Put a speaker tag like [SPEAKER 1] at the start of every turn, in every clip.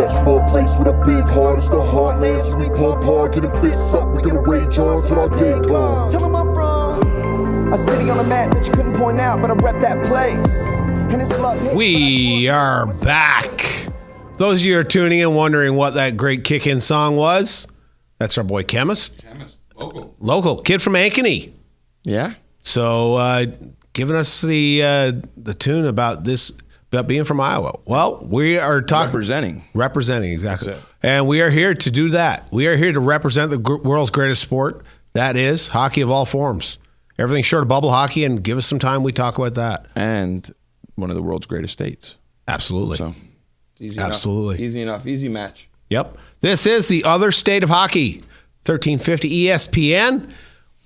[SPEAKER 1] Small place with a big heart, it's the heartland. So we pump hard, get a fist up, we gonna rage on till our day gone.
[SPEAKER 2] Tell 'em I'm from a city on a map that you couldn't point out, but I rep that place. And it's love.
[SPEAKER 3] We are back. Those of you who are tuning in wondering what that great kick-in song was, that's our boy Chemist. Local. Kid from Ankeny.
[SPEAKER 4] Yeah.
[SPEAKER 3] So giving us the tune about being from Iowa. Well, we are talking... Representing, exactly. And we are here to do that. We are here to represent the world's greatest sport. That is hockey of all forms. Everything short of bubble hockey, and give us some time, we talk about that.
[SPEAKER 4] And one of the world's greatest states.
[SPEAKER 3] Absolutely.
[SPEAKER 4] So,
[SPEAKER 3] easy enough.
[SPEAKER 4] Easy match.
[SPEAKER 3] Yep. This is the other state of hockey, 1350 ESPN.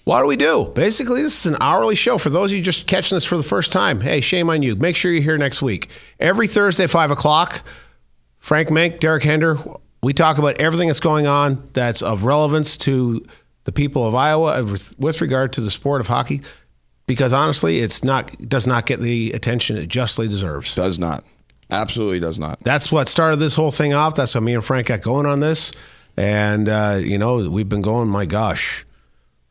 [SPEAKER 3] What do we do? Basically, this is an hourly show. For those of you just catching this for the first time, hey, shame on you. Make sure you're here next week. Every Thursday, 5 o'clock, Frank Mink, Derek Hender, we talk about everything that's going on that's of relevance to the people of Iowa with regard to the sport of hockey, because honestly, it does not get the attention it justly deserves.
[SPEAKER 4] Does not. Absolutely does not.
[SPEAKER 3] That's what started this whole thing off. That's how me and Frank got going on this. And, we've been going, my gosh,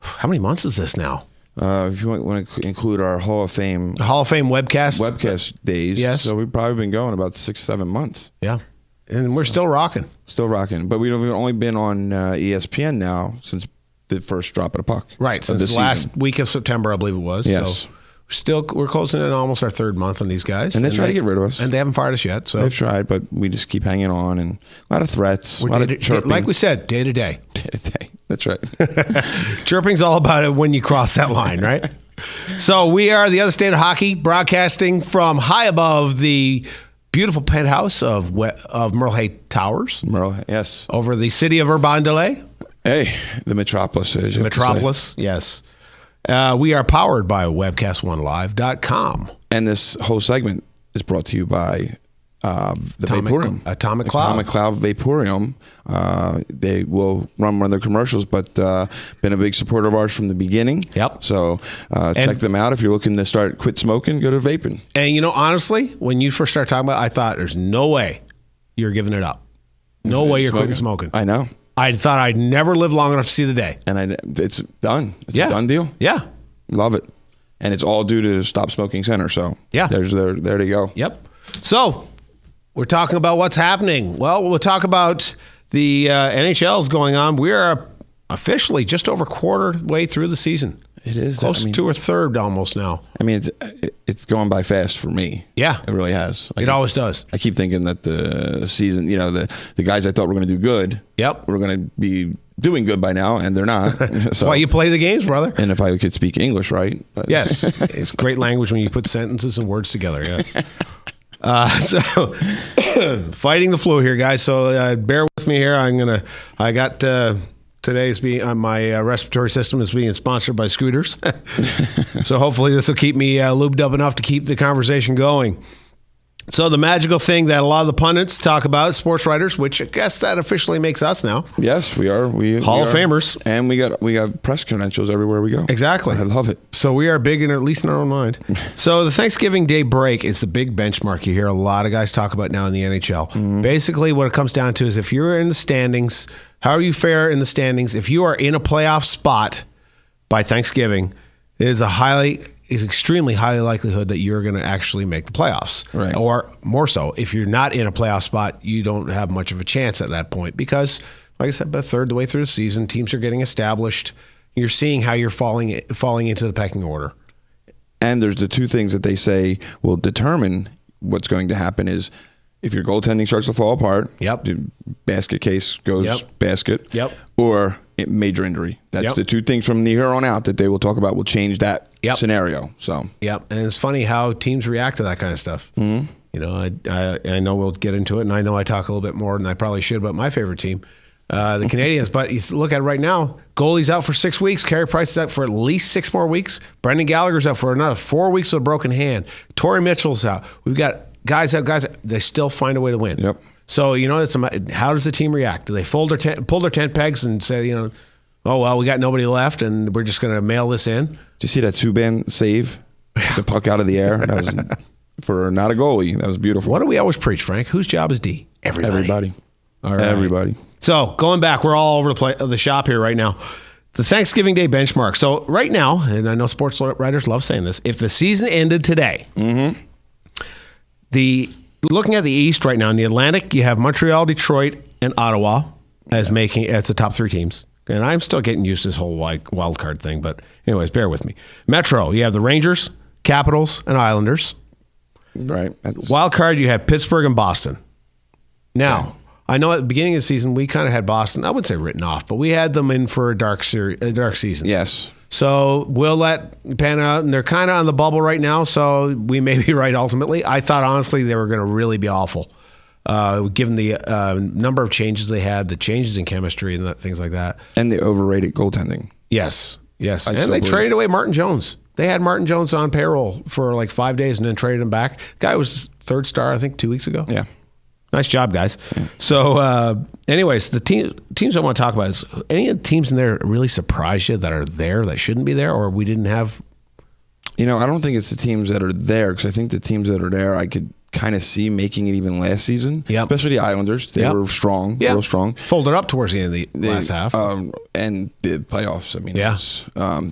[SPEAKER 3] how many months is this now?
[SPEAKER 4] If you want to include our Hall of Fame
[SPEAKER 3] webcast
[SPEAKER 4] days.
[SPEAKER 3] Yes.
[SPEAKER 4] So we've probably been going about 6-7 months.
[SPEAKER 3] Yeah. And we're still rocking.
[SPEAKER 4] But we've only been on ESPN now since the first drop of the puck.
[SPEAKER 3] Right. Since the last week of September, I believe it was.
[SPEAKER 4] Yes.
[SPEAKER 3] So we're closing in almost our third month on these guys.
[SPEAKER 4] And they try to get rid of us.
[SPEAKER 3] And they haven't fired us yet. So
[SPEAKER 4] they've tried, but we just keep hanging on, and a lot of threats, a lot of chirping.
[SPEAKER 3] Like we said, day to day.
[SPEAKER 4] Day to day. That's right.
[SPEAKER 3] Chirping's all about it when you cross that line, right? So we are the other state of hockey, broadcasting from high above the beautiful penthouse of Merle Hay Towers.
[SPEAKER 4] Yes.
[SPEAKER 3] Over the city of Urbandale.
[SPEAKER 4] Hey, the metropolis.
[SPEAKER 3] Metropolis, yes. We are powered by webcast1live.com.
[SPEAKER 4] And this whole segment is brought to you by the Vaporium.
[SPEAKER 3] Atomic Cloud.
[SPEAKER 4] Atomic Cloud Vaporium. They will run one of their commercials, but been a big supporter of ours from the beginning.
[SPEAKER 3] Yep.
[SPEAKER 4] So check them out. If you're looking to quit smoking, go to vaping.
[SPEAKER 3] And, honestly, when you first started talking about it, I thought there's no way you're giving it up. No way you're quitting smoking.
[SPEAKER 4] I know.
[SPEAKER 3] I thought I'd never live long enough to see the day.
[SPEAKER 4] And it's done. It's a done deal.
[SPEAKER 3] Yeah.
[SPEAKER 4] Love it. And it's all due to Stop Smoking Center. So
[SPEAKER 3] yeah,
[SPEAKER 4] there to go.
[SPEAKER 3] Yep. So we're talking about what's happening. Well, we'll talk about the NHL is going on. We are officially just over quarter way through the season.
[SPEAKER 4] It is
[SPEAKER 3] close to a third almost now.
[SPEAKER 4] I mean, it's going by fast for me.
[SPEAKER 3] Yeah,
[SPEAKER 4] it really has.
[SPEAKER 3] It always does.
[SPEAKER 4] I keep thinking that the season, the guys I thought were going to do good,
[SPEAKER 3] we're
[SPEAKER 4] going to be doing good by now, and they're not.
[SPEAKER 3] That's why you play the games, brother.
[SPEAKER 4] And if I could speak English right,
[SPEAKER 3] yes, it's great language when you put sentences and words together. Yes. So fighting the flu here, guys. So bear with me here. I got. Today's being my respiratory system is being sponsored by Scooters, so hopefully this will keep me lubed up enough to keep the conversation going. So the magical thing that a lot of the pundits talk about, sports writers, which I guess that officially makes us now.
[SPEAKER 4] Yes, we are.
[SPEAKER 3] Hall of Famers,
[SPEAKER 4] and we got press credentials everywhere we go.
[SPEAKER 3] Exactly,
[SPEAKER 4] I love it.
[SPEAKER 3] So we are big, at least in our own mind. So the Thanksgiving Day break is the big benchmark you hear a lot of guys talk about now in the NHL. Mm-hmm. Basically, what it comes down to is if you're in the standings. How you fare in the standings, if you are in a playoff spot by Thanksgiving, it is extremely highly likelihood that you're going to actually make the playoffs.
[SPEAKER 4] Right.
[SPEAKER 3] Or more so, if you're not in a playoff spot, you don't have much of a chance at that point because, like I said, about a third of the way through the season, teams are getting established. You're seeing how you're falling into the pecking order.
[SPEAKER 4] And there's the two things that they say will determine what's going to happen is if your goaltending starts to fall apart, the basket case goes basket, or major injury. That's the two things from the here on out that they will talk about will change that scenario. So,
[SPEAKER 3] and it's funny how teams react to that kind of stuff. Mm-hmm. I know we'll get into it, and I know I talk a little bit more than I probably should about my favorite team, the Canadians. But you look at it right now, goalie's out for 6 weeks. Carey Price is out for at least 6 more weeks. Brendan Gallagher's out for another 4 weeks with a broken hand. Torrey Mitchell's out. We've got guys, they still find a way to win.
[SPEAKER 4] Yep.
[SPEAKER 3] So, how does the team react? Do they pull their tent pegs and say, oh, well, we got nobody left and we're just going to mail this in?
[SPEAKER 4] Did you see that Subban save? The puck out of the air? That was for not a goalie. That was beautiful.
[SPEAKER 3] What do we always preach, Frank? Whose job is D?
[SPEAKER 4] Everybody.
[SPEAKER 3] All right.
[SPEAKER 4] Everybody.
[SPEAKER 3] So going back, we're all over the shop here right now. The Thanksgiving Day benchmark. So right now, and I know sports writers love saying this, if the season ended today, looking at the East right now, in the Atlantic, you have Montreal, Detroit, and Ottawa as the top 3 teams. And I'm still getting used to this whole wild card thing, but anyways, bear with me. Metro, you have the Rangers, Capitals, and Islanders.
[SPEAKER 4] Right.
[SPEAKER 3] Wild card, you have Pittsburgh and Boston. Now, I know at the beginning of the season, we kind of had Boston, I wouldn't say written off, but we had them in for a dark season.
[SPEAKER 4] Yes.
[SPEAKER 3] So we'll let pan out, and they're kind of on the bubble right now, so we may be right ultimately. I thought, honestly, they were going to really be awful, given the number of changes they had, the changes in chemistry and things like that.
[SPEAKER 4] And the overrated goaltending.
[SPEAKER 3] Yes. And they traded away Martin Jones. They had Martin Jones on payroll for like 5 days and then traded him back. Guy was 3rd star, I think, 2 weeks ago.
[SPEAKER 4] Yeah.
[SPEAKER 3] Nice job, guys. Yeah. So, anyways, the teams I want to talk about is any of the teams in there really surprised you that are there that shouldn't be there, or we didn't have?
[SPEAKER 4] I don't think it's the teams that are there, because I think the teams that are there, I could kind of see making it even last season.
[SPEAKER 3] Yep.
[SPEAKER 4] Especially the Islanders. They were strong, real strong.
[SPEAKER 3] Folded up towards the end of the last half.
[SPEAKER 4] And the playoffs.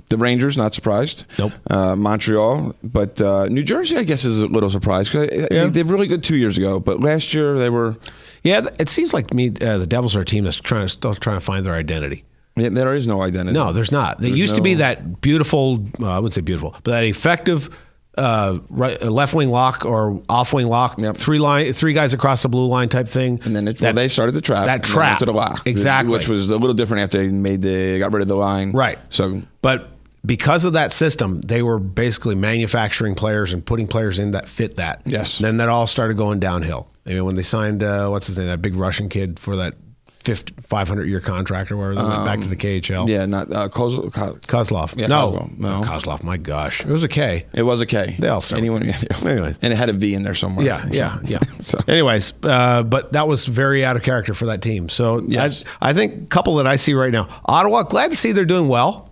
[SPEAKER 4] The Rangers, not surprised.
[SPEAKER 3] Nope.
[SPEAKER 4] Montreal. But New Jersey, I guess, is a little surprised. They were really good 2 years ago, but last year they were...
[SPEAKER 3] Yeah, it seems like to me the Devils are a team that's still trying to find their identity.
[SPEAKER 4] Yeah, there is no identity.
[SPEAKER 3] No, there's not. There used to be that beautiful, I wouldn't say beautiful, but that effective... left wing lock or off wing lock, 3 guys across the blue line type thing,
[SPEAKER 4] and then they started the trap.
[SPEAKER 3] That trap
[SPEAKER 4] to the lock,
[SPEAKER 3] exactly,
[SPEAKER 4] which was a little different after they got rid of the line,
[SPEAKER 3] right?
[SPEAKER 4] So,
[SPEAKER 3] but because of that system, they were basically manufacturing players and putting players in that fit that.
[SPEAKER 4] Yes.
[SPEAKER 3] And then that all started going downhill. I mean, when they signed what's his name, that big Russian kid for that 500-year contract or whatever, they went back to the KHL.
[SPEAKER 4] Yeah, not
[SPEAKER 3] Kozlov.
[SPEAKER 4] Yeah,
[SPEAKER 3] no,
[SPEAKER 4] Kozlov.
[SPEAKER 3] My gosh, it was a K.
[SPEAKER 4] It was a K.
[SPEAKER 3] They all started.
[SPEAKER 4] Anyway, and it had a V in there somewhere.
[SPEAKER 3] Yeah.
[SPEAKER 4] So,
[SPEAKER 3] anyways, but that was very out of character for that team. So
[SPEAKER 4] yes.
[SPEAKER 3] I think a couple that I see right now, Ottawa. Glad to see they're doing well.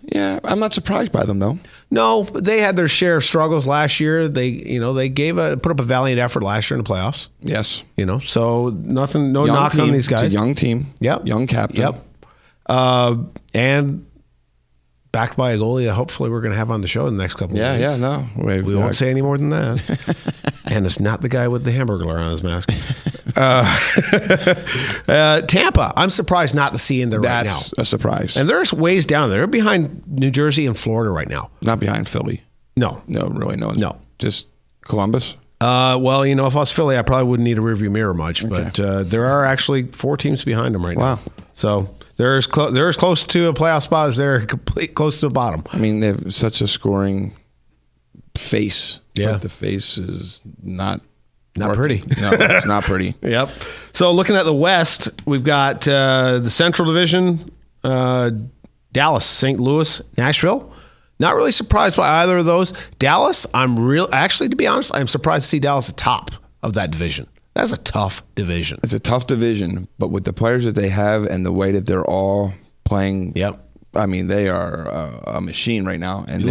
[SPEAKER 4] Yeah, I'm not surprised by them though.
[SPEAKER 3] No, they had their share of struggles last year. They put up a valiant effort last year in the playoffs.
[SPEAKER 4] Yes.
[SPEAKER 3] So nothing, no knock on these guys.
[SPEAKER 4] It's a young team.
[SPEAKER 3] Yep.
[SPEAKER 4] Young captain.
[SPEAKER 3] Yep. And backed by a goalie that hopefully we're going to have on the show in the next couple of weeks.
[SPEAKER 4] Yeah, no.
[SPEAKER 3] We won't say any more than that. And it's not the guy with the hamburger on his mask. Tampa, I'm surprised not to see in there right now.
[SPEAKER 4] That's a surprise.
[SPEAKER 3] And there's ways down there. They're behind New Jersey and Florida right now.
[SPEAKER 4] Not behind Philly.
[SPEAKER 3] No.
[SPEAKER 4] No, really, no.
[SPEAKER 3] No.
[SPEAKER 4] Just Columbus?
[SPEAKER 3] Well, if I was Philly, I probably wouldn't need a rearview mirror much. But there are actually 4 teams behind them right now.
[SPEAKER 4] Wow.
[SPEAKER 3] So they're as close to a playoff spot as they're close to the bottom.
[SPEAKER 4] I mean, they have such a scoring face.
[SPEAKER 3] Yeah.
[SPEAKER 4] But the face is not
[SPEAKER 3] pretty.
[SPEAKER 4] No, it's not pretty.
[SPEAKER 3] Yep. So looking at the West, we've got the Central Division, Dallas, St. Louis, Nashville. Not really surprised by either of those. Dallas, actually, to be honest, I'm surprised to see Dallas at the top of that division. That's a tough division.
[SPEAKER 4] It's a tough division, but with the players that they have and the way that they're all playing, I mean, they are a machine right now. And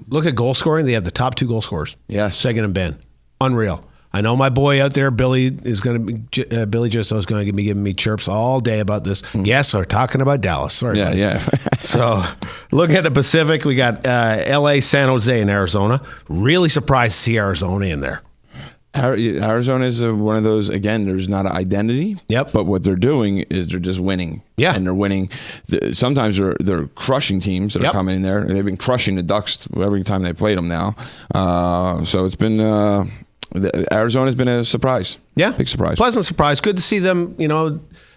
[SPEAKER 3] look at goal scoring. They have the top 2 goal scorers.
[SPEAKER 4] Yes.
[SPEAKER 3] Seguin and Ben. Unreal. I know my boy out there, Billy Gisto is going to be giving me chirps all day about this. Yes, we're talking about Dallas. Sorry.
[SPEAKER 4] Yeah.
[SPEAKER 3] So, looking at the Pacific, we got L.A., San Jose, and Arizona. Really surprised to see Arizona in there.
[SPEAKER 4] Arizona is one of those, again, there's not an identity.
[SPEAKER 3] Yep.
[SPEAKER 4] But what they're doing is they're just winning.
[SPEAKER 3] Yeah.
[SPEAKER 4] And they're winning. Sometimes they're crushing teams that are coming in there. And they've been crushing the Ducks every time they played them now. So it's been... Arizona's been a surprise.
[SPEAKER 3] Yeah.
[SPEAKER 4] Big surprise.
[SPEAKER 3] Pleasant surprise. Good to see them,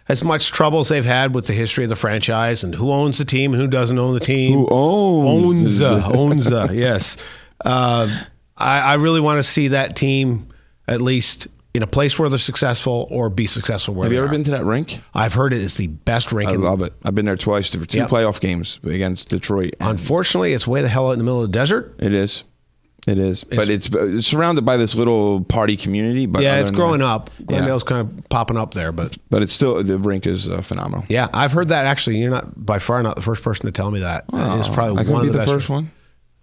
[SPEAKER 3] as much trouble as they've had with the history of the franchise and who owns the team and who doesn't own the team.
[SPEAKER 4] Who owns?
[SPEAKER 3] Owns, yes. I really want to see that team at least in a place where they're successful or be successful where they are.
[SPEAKER 4] Have you ever been to that rink?
[SPEAKER 3] I've heard it is the best rink.
[SPEAKER 4] I love it. I've been there twice for 2 playoff games against Detroit.
[SPEAKER 3] Unfortunately, it's way the hell out in the middle of the desert.
[SPEAKER 4] It is. But it's surrounded by this little party community. But
[SPEAKER 3] yeah, it's growing up. Glendale's kind of popping up there, but
[SPEAKER 4] it's still, the rink is phenomenal.
[SPEAKER 3] Yeah, I've heard that. Actually, you're by far not the first person to tell me that. It's probably one of the best.
[SPEAKER 4] First one.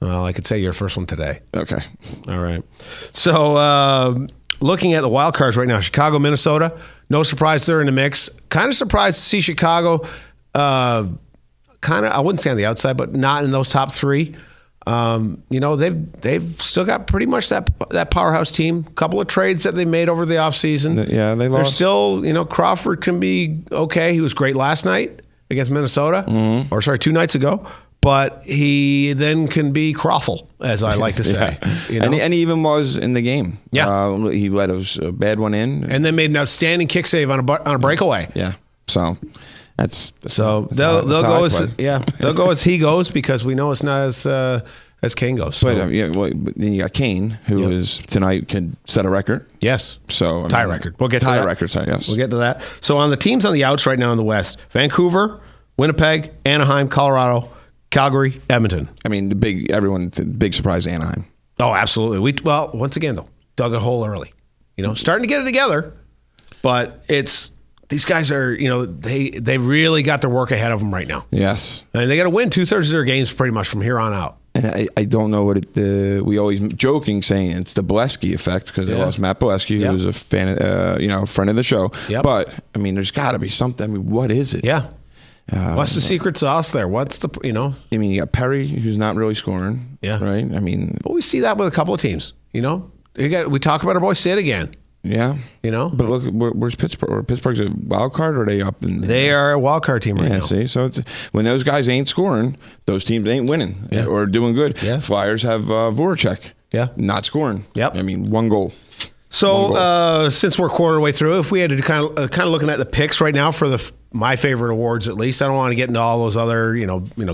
[SPEAKER 3] Well, I could say you're the first one today.
[SPEAKER 4] Okay.
[SPEAKER 3] All right. So looking at the wild cards right now, Chicago, Minnesota, no surprise they're in the mix. Kind of surprised to see Chicago, I wouldn't say on the outside, but not in those top three. They've still got pretty much that powerhouse team. A couple of trades that they made over the offseason.
[SPEAKER 4] Yeah, they lost.
[SPEAKER 3] They're still, Crawford can be okay. He was great last night against Minnesota, 2 nights ago. But he then can be Crawful, as I like to say.
[SPEAKER 4] Yeah. And he even was in the game.
[SPEAKER 3] Yeah.
[SPEAKER 4] He let a bad one in.
[SPEAKER 3] And then made an outstanding kick save on a breakaway.
[SPEAKER 4] Yeah. So
[SPEAKER 3] they'll go as he goes, because we know it's not as Kane goes. So.
[SPEAKER 4] But then you got Kane, who is tonight can set a record.
[SPEAKER 3] Yes.
[SPEAKER 4] So
[SPEAKER 3] tie record. We'll get to that.
[SPEAKER 4] Tie record. Sorry, yes.
[SPEAKER 3] We'll get to that. So on the teams on the outs right now in the West: Vancouver, Winnipeg, Anaheim, Colorado, Calgary, Edmonton.
[SPEAKER 4] I mean, the big surprise, Anaheim.
[SPEAKER 3] Oh, absolutely. Once again though, dug a hole early. Starting to get it together, but these guys are, they really got their work ahead of them right now.
[SPEAKER 4] Yes.
[SPEAKER 3] And they got to win 2/3 of their games pretty much from here on out.
[SPEAKER 4] And I don't know what we always joking saying it's the Bolesky effect, because they lost Matt Bolesky, who was a fan, friend of the show.
[SPEAKER 3] Yep.
[SPEAKER 4] But I mean, there's got to be something. I mean, what is it?
[SPEAKER 3] Yeah. What's the secret sauce there? What's the,
[SPEAKER 4] I mean, you got Perry, who's not really scoring.
[SPEAKER 3] Yeah.
[SPEAKER 4] Right. I mean,
[SPEAKER 3] but we see that with a couple of teams. We talk about our boy Sid again.
[SPEAKER 4] Yeah. But look, where's Pittsburgh? Pittsburgh's a wild card, or are they up?
[SPEAKER 3] They are a wild card team right now.
[SPEAKER 4] See, so when those guys ain't scoring, those teams ain't winning or doing good.
[SPEAKER 3] Yeah.
[SPEAKER 4] Flyers have Voracek.
[SPEAKER 3] Yeah.
[SPEAKER 4] Not scoring.
[SPEAKER 3] Yep.
[SPEAKER 4] I mean, one goal.
[SPEAKER 3] So since we're quarter way through, if we had to kind of looking at the picks right now for my favorite awards, at least, I don't want to get into all those other,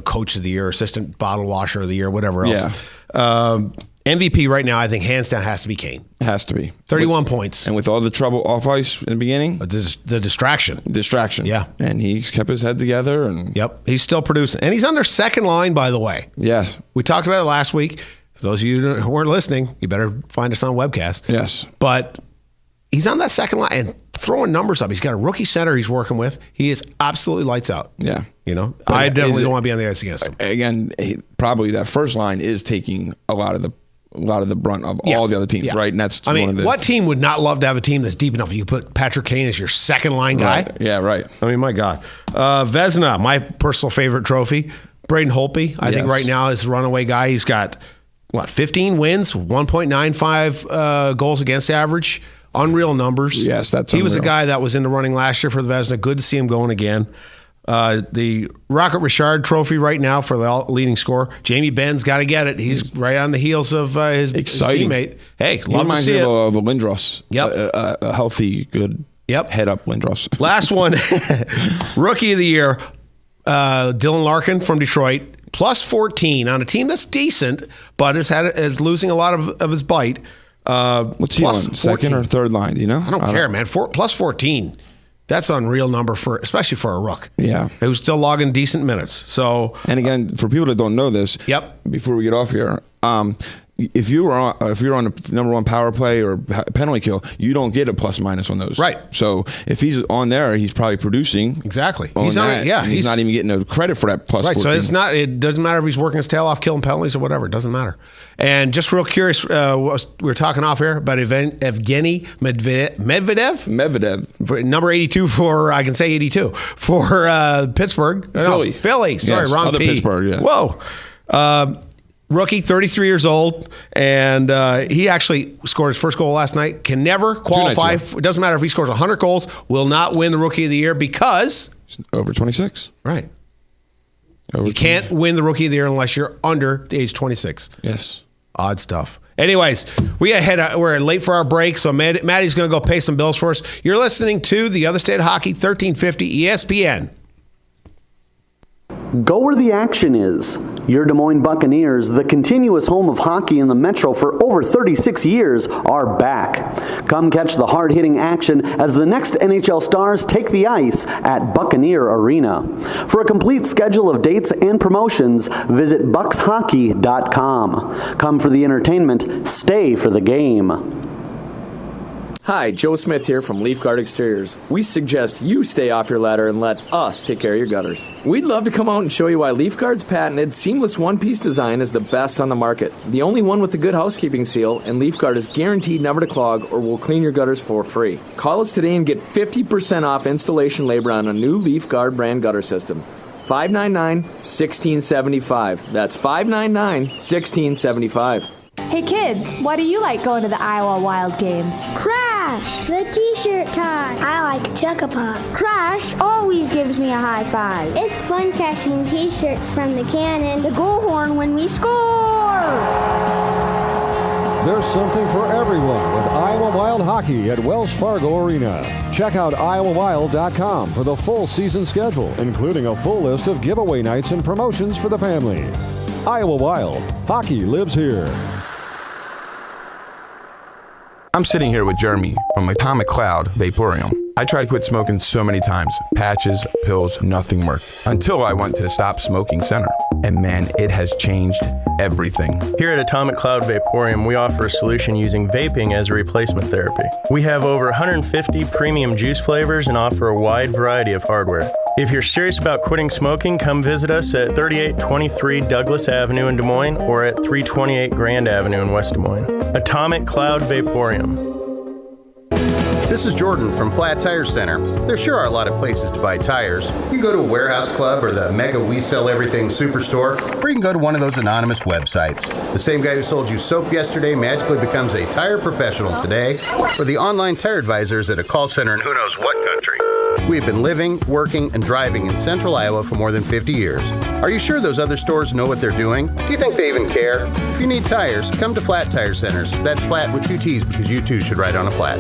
[SPEAKER 3] coach of the year, assistant bottle washer of the year, whatever else.
[SPEAKER 4] Yeah.
[SPEAKER 3] MVP right now, I think hands down has to be Kane.
[SPEAKER 4] Has to be
[SPEAKER 3] 31 points,
[SPEAKER 4] and with all the trouble off ice in the beginning,
[SPEAKER 3] the distraction.
[SPEAKER 4] Yeah, and he's kept his head together, and
[SPEAKER 3] he's still producing, and he's on their second line, by the way.
[SPEAKER 4] Yes,
[SPEAKER 3] we talked about it last week. For those of you who weren't listening, you better find us on webcast.
[SPEAKER 4] Yes,
[SPEAKER 3] but he's on that second line and throwing numbers up. He's got a rookie center he's working with. He is absolutely lights out.
[SPEAKER 4] Yeah,
[SPEAKER 3] I definitely don't want to be on the ice against him.
[SPEAKER 4] Again, probably that first line is taking a lot of the brunt of all the other teams, right? And that's
[SPEAKER 3] what team would not love to have a team that's deep enough you could put Patrick Kane as your second line guy?
[SPEAKER 4] Right. Yeah, right.
[SPEAKER 3] I mean, my God. Vezina, my personal favorite trophy. Braden Holtby, I think right now is the runaway guy. He's got 15 wins, 1.95 goals against average, unreal numbers.
[SPEAKER 4] Yes, that's
[SPEAKER 3] he was a
[SPEAKER 4] unreal.
[SPEAKER 3] guy that was in the running last year for the Vezina. Good to see him going again. The Rocket Richard Trophy right now for the leading scorer. Jamie Benn's got to get it. He's right on the heels of his teammate. Hey, love to see it.
[SPEAKER 4] Of Lindros.
[SPEAKER 3] Yep.
[SPEAKER 4] A healthy, good head up Lindros.
[SPEAKER 3] Last one, Rookie of the Year, Dylan Larkin from Detroit, plus 14 on a team that's decent, but is losing a lot of his bite.
[SPEAKER 4] What's he on? Second or third line? Do you know?
[SPEAKER 3] I don't care, man. Plus 14. That's an unreal number especially for a rook.
[SPEAKER 4] Yeah.
[SPEAKER 3] Who's still logging decent minutes. So,
[SPEAKER 4] and again, for people that don't know this, before we get off here, if you're on the number one power play or penalty kill, you don't get a plus minus on those.
[SPEAKER 3] Right.
[SPEAKER 4] So if he's on there, he's probably producing.
[SPEAKER 3] Exactly.
[SPEAKER 4] He's on it. Yeah. He's not even getting no credit for that plus.
[SPEAKER 3] Right.
[SPEAKER 4] 14.
[SPEAKER 3] So it doesn't matter if he's working his tail off, killing penalties or whatever. It doesn't matter. And just real curious, we were talking off air about Evgeny Medvedev, number 82 for, I can say 82 for Pittsburgh. Philly. Sorry, wrong
[SPEAKER 4] other
[SPEAKER 3] P.
[SPEAKER 4] Pittsburgh. Yeah.
[SPEAKER 3] Whoa. Rookie, 33 years old, and he actually scored his first goal last night. Can never qualify. It doesn't matter if he scores 100 goals, will not win the Rookie of the Year because...
[SPEAKER 4] Over 26.
[SPEAKER 3] Right. You can't win the Rookie of the Year unless you're under the age 26.
[SPEAKER 4] Yes.
[SPEAKER 3] Odd stuff. Anyways, we're late for our break, so Maddie's going to go pay some bills for us. You're listening to The Other State of Hockey, 1350 ESPN.
[SPEAKER 5] Go where the action is. Your Des Moines Buccaneers, the continuous home of hockey in the Metro for over 36 years, are back. Come catch the hard-hitting action as the next NHL stars take the ice at Buccaneer Arena. For a complete schedule of dates and promotions, visit buckshockey.com. Come for the entertainment, stay for the game.
[SPEAKER 6] Hi, Joe Smith here from Leaf Guard Exteriors. We suggest you stay off your ladder and let us take care of your gutters. We'd love to come out and show you why Leaf Guard's patented seamless one-piece design is the best on the market. The only one with the good housekeeping seal, and Leaf Guard is guaranteed never to clog or will clean your gutters for free. Call us today and get 50% off installation labor on a new Leaf Guard brand gutter system. 599-1675. That's 599-1675.
[SPEAKER 7] Hey kids, why do you like going to the Iowa Wild games?
[SPEAKER 8] Crash, the t-shirt tie. I like Chuck-a-Pop. Crash always gives me a high five. It's fun catching t-shirts from the cannon. The goal horn when we score.
[SPEAKER 9] There's something for everyone with Iowa Wild Hockey at Wells Fargo Arena. Check out iowawild.com for the full season schedule, including a full list of giveaway nights and promotions for the family. Iowa Wild, hockey lives here.
[SPEAKER 10] I'm sitting here with Jeremy from Atomic Cloud Vaporium. I tried to quit smoking so many times. Patches, pills, nothing worked. Until I went to the Stop Smoking Center. And man, it has changed everything.
[SPEAKER 11] Here at Atomic Cloud Vaporium, we offer a solution using vaping as a replacement therapy. We have over 150 premium juice flavors and offer a wide variety of hardware. If you're serious about quitting smoking, come visit us at 3823 Douglas Avenue in Des Moines or at 328 Grand Avenue in West Des Moines. Atomic Cloud Vaporium.
[SPEAKER 12] This is Jordan from Flat Tire Center. There sure are a lot of places to buy tires. You can go to a warehouse club or the Mega We Sell Everything Superstore, or you can go to one of those anonymous websites. The same guy who sold you soap yesterday magically becomes a tire professional today, or the online tire advisors at a call center in who knows what country. We've been living, working, and driving in central Iowa for more than 50 years. Are you sure those other stores know what they're doing? Do you think they even care? If you need tires, come to Flat Tire Centers. That's flat with 2 T's because you too should ride on a flat.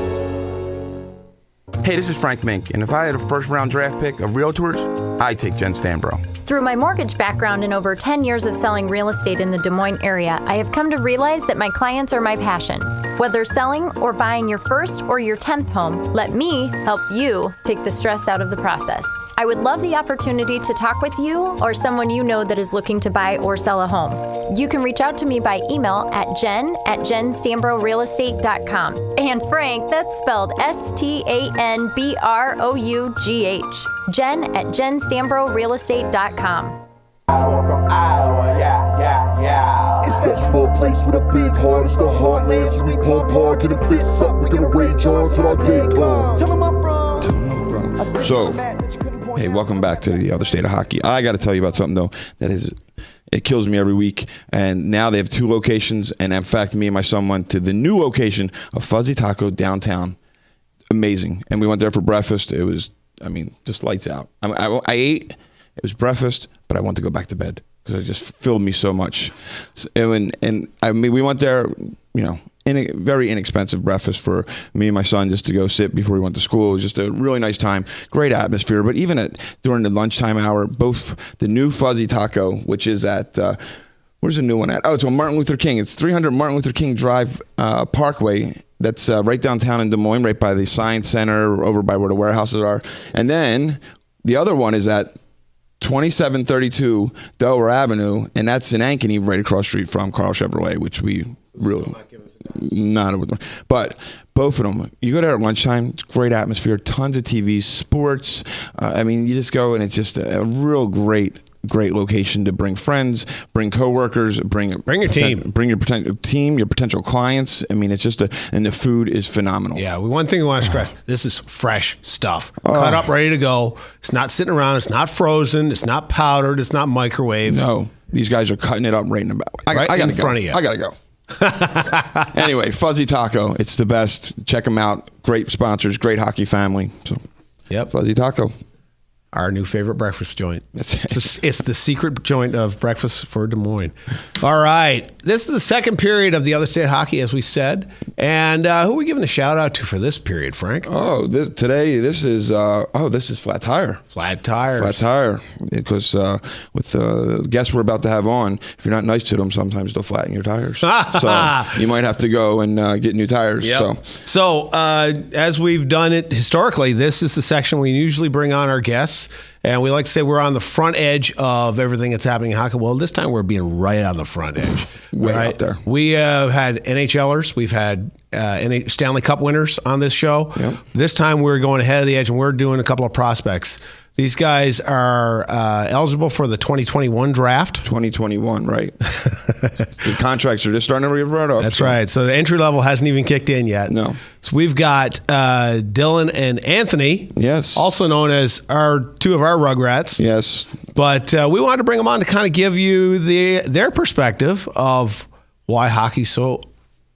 [SPEAKER 10] Hey, this is Frank Mink, and if I had a first-round draft pick of Realtors, I'd take Jen Stanbro.
[SPEAKER 13] Through my mortgage background and over 10 years of selling real estate in the Des Moines area, I have come to realize that my clients are my passion. Whether selling or buying your first or your 10th home, let me help you take the stress out of the process. I would love the opportunity to talk with you or someone you know that is looking to buy or sell a home. You can reach out to me by email at jen@jenstanbrorealestate.com. And Frank, that's spelled STANBROUGH. jen@jenstanbrorealestate.com.
[SPEAKER 2] Iowa from Iowa, yeah.
[SPEAKER 1] It's that small place with a big heart. It's the heartland, so we pump hard, get a fist up. We're gonna rage on till our day comes.
[SPEAKER 2] Tell 'em I'm from.
[SPEAKER 4] So, hey, welcome back to the other state of hockey. I got to tell you about something though it kills me every week. And now they have 2 locations, and in fact, me and my son went to the new location of Fuzzy Taco downtown. Amazing, and we went there for breakfast. It was, just lights out. I ate. It was breakfast, but I wanted to go back to bed because it just filled me so much. We went there, in a very inexpensive breakfast for me and my son just to go sit before we went to school. It was just a really nice time, great atmosphere. But even during the lunchtime hour, both the new Fuzzy Taco, which is at, where's the new one at? Oh, it's on Martin Luther King. It's 300 Martin Luther King Drive Parkway. That's right downtown in Des Moines, right by the Science Center, over by where the warehouses are. And then the other one is at 2732 Delaware Avenue, and that's in Ankeny, right across the street from Carl Chevrolet, which we really but both of them, you go there at lunchtime, it's great atmosphere, tons of TVs, sports. You just go, and it's just a real great location to bring friends, bring coworkers, bring your team, bring your potential team, your potential clients. It's just and the food is phenomenal.
[SPEAKER 3] Yeah, one thing we want to stress: this is fresh stuff, cut up, ready to go. It's not sitting around. It's not frozen. It's not powdered. It's not microwaved.
[SPEAKER 4] No, these guys are cutting it up right in the I gotta
[SPEAKER 3] in front of you.
[SPEAKER 4] I gotta go. Anyway, Fuzzy Taco, it's the best. Check them out. Great sponsors, great hockey family. So,
[SPEAKER 3] yep,
[SPEAKER 4] Fuzzy Taco.
[SPEAKER 3] Our new favorite breakfast joint. It's the secret joint of breakfast for Des Moines. All right. This is the second period of the other state hockey, as we said. And who are we giving a shout out to for this period, Frank?
[SPEAKER 4] Today this is Flat Tire.
[SPEAKER 3] Flat Tire.
[SPEAKER 4] Flat Tire. Because with the guests we're about to have on, if you're not nice to them, sometimes they'll flatten your tires. So you might have to go and get new tires.
[SPEAKER 3] Yep. So as we've done it historically, this is the section we usually bring on our guests. And we like to say we're on the front edge of everything that's happening in hockey. Well, this time we're being right on the front edge.
[SPEAKER 4] Way out there.
[SPEAKER 3] We have had NHLers. We've had Stanley Cup winners on this show.
[SPEAKER 4] Yep.
[SPEAKER 3] This time we're going ahead of the edge, and we're doing a couple of prospects. These guys are eligible for the 2021 draft.
[SPEAKER 4] 2021, right. The contracts are just starting to revert up.
[SPEAKER 3] That's right. So the entry level hasn't even kicked in yet.
[SPEAKER 4] No.
[SPEAKER 3] So we've got Dylan and Anthony.
[SPEAKER 4] Yes.
[SPEAKER 3] Also known as two of our Rugrats.
[SPEAKER 4] Yes.
[SPEAKER 3] But we wanted to bring them on to kind of give you their perspective of why hockey's so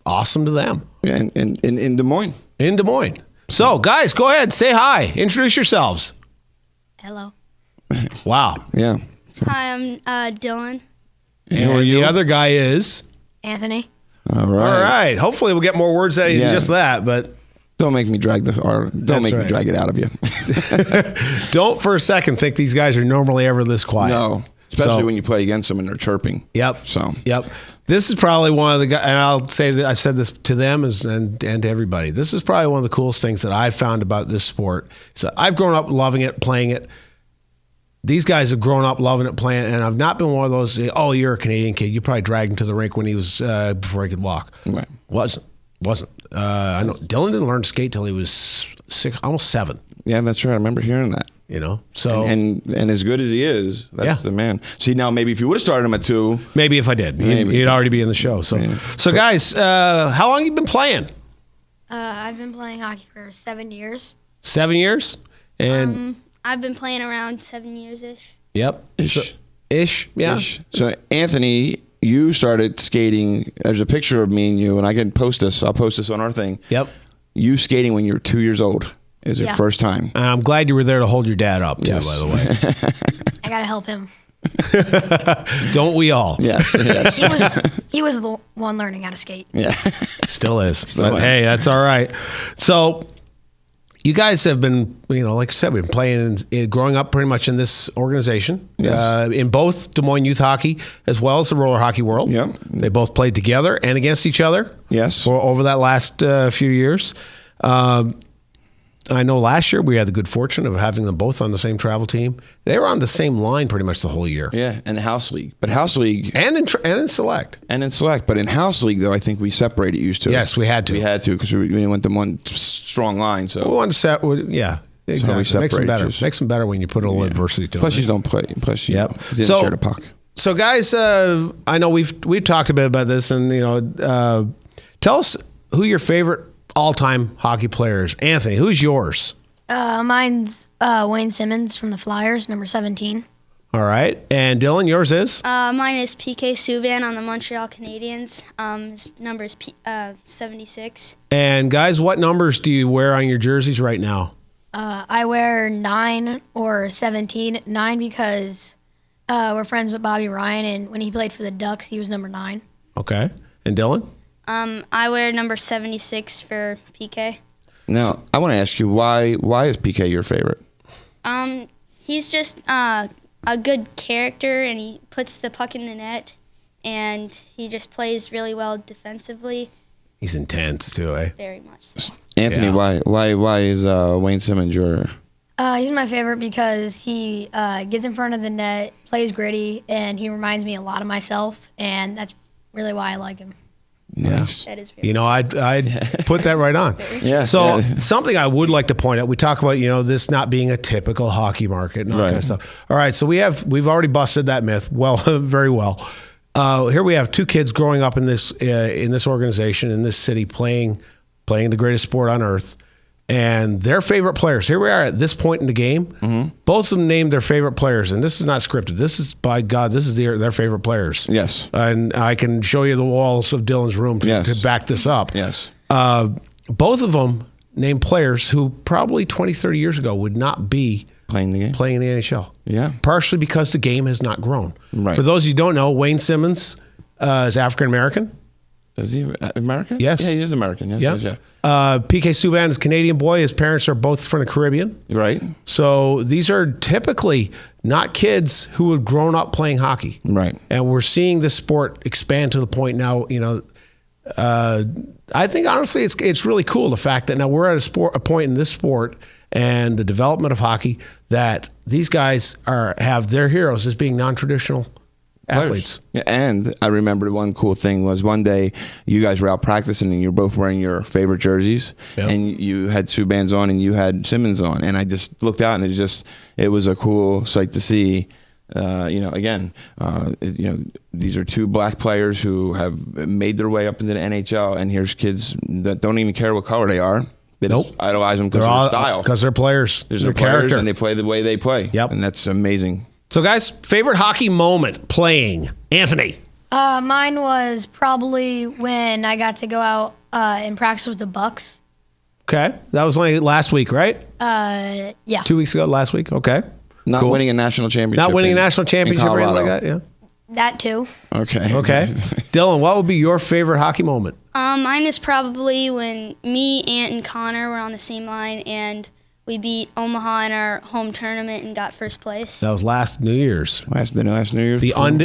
[SPEAKER 3] awesome to them.
[SPEAKER 4] Yeah, in Des Moines.
[SPEAKER 3] In Des Moines. So, guys, go ahead. Say hi. Introduce yourselves.
[SPEAKER 14] Hello.
[SPEAKER 3] Wow.
[SPEAKER 4] Yeah.
[SPEAKER 14] Hi, I'm Dylan.
[SPEAKER 3] And the other guy is?
[SPEAKER 14] Anthony.
[SPEAKER 4] All right.
[SPEAKER 3] All right. Hopefully we'll get more words out of you than just that, but
[SPEAKER 4] don't make me drag me drag it out of you.
[SPEAKER 3] Don't for a second think these guys are normally ever this quiet.
[SPEAKER 4] No. Especially when you play against them and they're chirping.
[SPEAKER 3] Yep.
[SPEAKER 4] So.
[SPEAKER 3] Yep. This is probably one of the guys, and I'll say that I've said this to them and to everybody. This is probably one of the coolest things that I've found about this sport. So I've grown up loving it, playing it. These guys have grown up loving it, playing it, and I've not been one of those, oh, you're a Canadian kid. You probably dragged him to the rink when he was, before he could walk.
[SPEAKER 4] Right.
[SPEAKER 3] Wasn't. I know Dylan didn't learn to skate till he was almost 7.
[SPEAKER 4] Yeah, that's right. I remember hearing that.
[SPEAKER 3] You know, so
[SPEAKER 4] and as good as he is, that's the man. See, now maybe if you would have started him at 2,
[SPEAKER 3] maybe if I did, he'd already be in the show. So, so guys, how long have you been playing?
[SPEAKER 14] I've been playing hockey for 7 years.
[SPEAKER 3] 7 years, and
[SPEAKER 14] I've been playing around 7 years ish.
[SPEAKER 3] Yep, ish, yeah.
[SPEAKER 4] Ish. So Anthony, you started skating. There's a picture of me and you, and I can post this. I'll post this on our thing.
[SPEAKER 3] Yep.
[SPEAKER 4] You skating when you were 2 years old. Is your first time.
[SPEAKER 3] And I'm glad you were there to hold your dad up, too, by the way.
[SPEAKER 14] I got to help him.
[SPEAKER 3] Don't we all?
[SPEAKER 4] Yes.
[SPEAKER 14] He was the one learning how to skate.
[SPEAKER 4] Yeah.
[SPEAKER 3] Still is. Hey, that's all right. So you guys have been, like I said, we've been playing, growing up pretty much in this organization.
[SPEAKER 4] Yes.
[SPEAKER 3] In both Des Moines youth hockey as well as the roller hockey world.
[SPEAKER 4] Yep.
[SPEAKER 3] They both played together and against each other.
[SPEAKER 4] Yes.
[SPEAKER 3] Over that last few years. I know last year we had the good fortune of having them both on the same travel team. They were on the same line pretty much the whole year.
[SPEAKER 4] Yeah, and house league. But house league...
[SPEAKER 3] And in select.
[SPEAKER 4] And in select. But in house league, though, I think we separated used to.
[SPEAKER 3] Yes, we had to.
[SPEAKER 4] We had to because we went to one strong line. So
[SPEAKER 3] we wanted to exactly.
[SPEAKER 4] So
[SPEAKER 3] Makes them better. Makes them better when you put a little adversity to
[SPEAKER 4] Plus,
[SPEAKER 3] it.
[SPEAKER 4] you don't play. Plus, you didn't share the puck.
[SPEAKER 3] So, guys, I know we've talked a bit about this, and tell us who your favorite all-time hockey player is. Anthony, who's yours?
[SPEAKER 14] Mine's Wayne Simmons from the Flyers, number 17.
[SPEAKER 3] All right. And Dylan, yours is?
[SPEAKER 14] Mine is PK Subban on the Montreal Canadiens. His number is 76.
[SPEAKER 3] And guys, what numbers do you wear on your jerseys right now?
[SPEAKER 14] I wear 9 or 17. 9 because we're friends with Bobby Ryan, and when he played for the Ducks, he was number 9.
[SPEAKER 3] Okay. And Dylan?
[SPEAKER 14] I wear number 76 for PK.
[SPEAKER 4] Now, I want to ask you, why is PK your favorite?
[SPEAKER 14] He's just a good character, and he puts the puck in the net, and he just plays really well defensively.
[SPEAKER 3] He's intense too, eh?
[SPEAKER 14] Very much so.
[SPEAKER 4] Anthony, why is Wayne Simmons your...
[SPEAKER 14] He's my favorite because he gets in front of the net, plays gritty, and he reminds me a lot of myself, and that's really why I like him.
[SPEAKER 3] Nice.
[SPEAKER 14] That is very
[SPEAKER 3] I'd put that right on.
[SPEAKER 4] Yeah.
[SPEAKER 3] So something I would like to point out, we talk about, this not being a typical hockey market and all that kind of stuff. All right. So we've already busted that myth. Well, very well. Here we have 2 kids growing up in this organization, in this city, playing the greatest sport on earth. And their favorite players. Here we are at this point in the game. Mm-hmm. Both of them named their favorite players, and this is not scripted. This is, by God, this is their favorite players.
[SPEAKER 4] Yes.
[SPEAKER 3] And I can show you the walls of Dylan's room to back this up.
[SPEAKER 4] Yes.
[SPEAKER 3] Both of them named players who probably 20, 30 years ago would not be
[SPEAKER 4] playing the game,
[SPEAKER 3] playing in the NHL.
[SPEAKER 4] Yeah.
[SPEAKER 3] Partially because the game has not grown.
[SPEAKER 4] Right.
[SPEAKER 3] For those of you who don't know, Wayne Simmons is African American.
[SPEAKER 4] Is he American?
[SPEAKER 3] Yes.
[SPEAKER 4] Yeah, he is American. Yes,
[SPEAKER 3] yeah.
[SPEAKER 4] Yes,
[SPEAKER 3] PK Subban is Canadian boy. His parents are both from the Caribbean.
[SPEAKER 4] Right.
[SPEAKER 3] So these are typically not kids who have grown up playing hockey.
[SPEAKER 4] Right.
[SPEAKER 3] And we're seeing this sport expand to the point now, I think honestly, it's really cool the fact that now we're at a point in this sport and the development of hockey that these guys have their heroes as being non-traditional athletes.
[SPEAKER 4] Yeah, and I remember one cool thing was one day you guys were out practicing and you're both wearing your favorite jerseys, and you had Subban's on and you had Simmons on, and I just looked out and it was a cool sight to see. These are two black players who have made their way up into the NHL, and here's kids that don't even care what color they are. They just idolize them because of their style.
[SPEAKER 3] Because they're players.
[SPEAKER 4] They're players, and they play the way they play. Yep. And that's amazing.
[SPEAKER 3] So, guys, favorite hockey moment playing? Anthony.
[SPEAKER 15] Mine was probably when I got to go out and practice with the Bucks.
[SPEAKER 3] Okay. That was only last week, right?
[SPEAKER 15] Yeah.
[SPEAKER 3] 2 weeks ago, last week? Okay.
[SPEAKER 4] Not winning a national championship.
[SPEAKER 3] Not winning a national championship or anything like that, yeah.
[SPEAKER 15] That too.
[SPEAKER 4] Okay.
[SPEAKER 3] Dylan, what would be your favorite hockey moment?
[SPEAKER 14] Mine is probably when me, Ant, and Connor were on the same line and we beat Omaha in our home tournament and got first place.
[SPEAKER 3] That was last New Year's.
[SPEAKER 4] Last New Year's.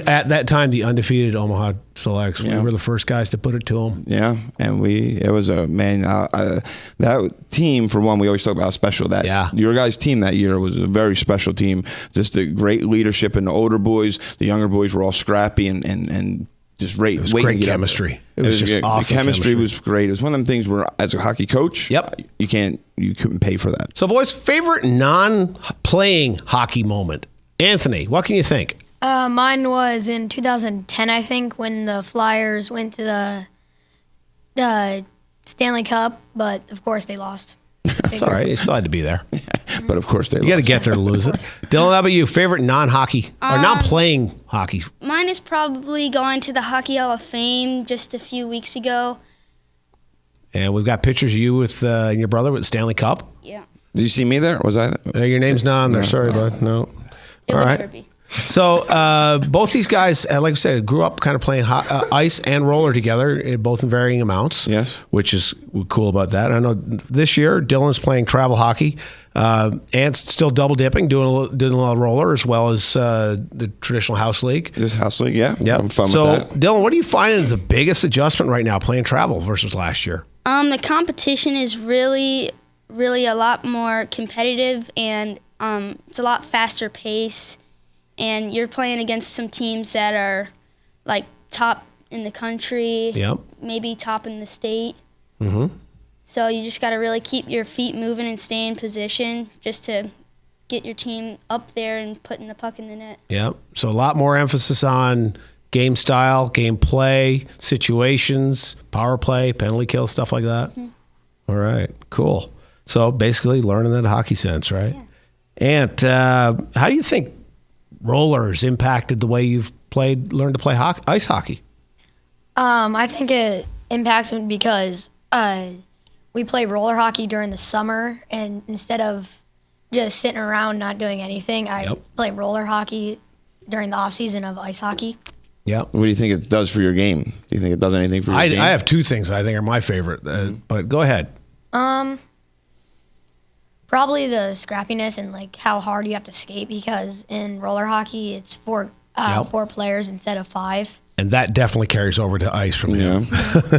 [SPEAKER 3] At that time, the undefeated Omaha Selects. We were the first guys to put it to them.
[SPEAKER 4] Yeah, and it was that team, for one, we always talk about how special that. Yeah. Your guys' team that year was a very special team. Just a great leadership in the older boys. The younger boys were all scrappy and just
[SPEAKER 3] it was great chemistry. It was just awesome.
[SPEAKER 4] The chemistry was great. It was one of them things where, as a hockey coach, you couldn't pay for that.
[SPEAKER 3] So, boys, favorite non-playing hockey moment? Anthony, what can you think?
[SPEAKER 15] Mine was in 2010, I think, when the Flyers went to the Stanley Cup, but of course they lost.
[SPEAKER 3] That's all right. You still had to be there.
[SPEAKER 4] But of course they lost.
[SPEAKER 3] You got to get there to lose it. Dylan, how about you? Favorite non-hockey or non-playing hockey?
[SPEAKER 14] Mine is probably going to the Hockey Hall of Fame just a few weeks ago.
[SPEAKER 3] And we've got pictures of you with and your brother with Stanley Cup.
[SPEAKER 14] Yeah.
[SPEAKER 4] Did you see me there? Was I?
[SPEAKER 3] Your name's not on there. Sorry, bud. No.
[SPEAKER 14] It
[SPEAKER 3] all
[SPEAKER 14] would
[SPEAKER 3] right.
[SPEAKER 14] never be.
[SPEAKER 3] So both these guys, like I said, grew up kind of playing ice and roller together, both in varying amounts.
[SPEAKER 4] Yes,
[SPEAKER 3] which is cool about that. I know this year Dylan's playing travel hockey, and still double dipping, doing a little roller as well as the traditional house league.
[SPEAKER 4] Just house league, yeah. I'm fun
[SPEAKER 3] so,
[SPEAKER 4] with that.
[SPEAKER 3] Dylan, what do you find is the biggest adjustment right now playing travel versus last year?
[SPEAKER 14] The competition is really, really a lot more competitive, and it's a lot faster pace. And you're playing against some teams that are like top in the country, maybe top in the state.
[SPEAKER 3] Mm-hmm.
[SPEAKER 14] So you just got to really keep your feet moving and stay in position just to get your team up there and putting the puck in the net.
[SPEAKER 3] Yeah. So a lot more emphasis on game style, game play, situations, power play, penalty kill, stuff like that. Mm-hmm. All right. Cool. So basically learning that hockey sense, right? Yeah. And how do you think rollers impacted the way you've learned to play ice hockey?
[SPEAKER 15] I think it impacts me because we play roller hockey during the summer, and instead of just sitting around not doing anything, I play roller hockey during the off season of ice hockey.
[SPEAKER 3] Yeah.
[SPEAKER 4] What do you think it does for your game? Do you think it does anything for your game?
[SPEAKER 3] I have two things I think are my favorite, but go ahead.
[SPEAKER 15] Probably the scrappiness and like how hard you have to skate, because in roller hockey it's four players instead of 5.
[SPEAKER 3] And that definitely carries over to ice from him.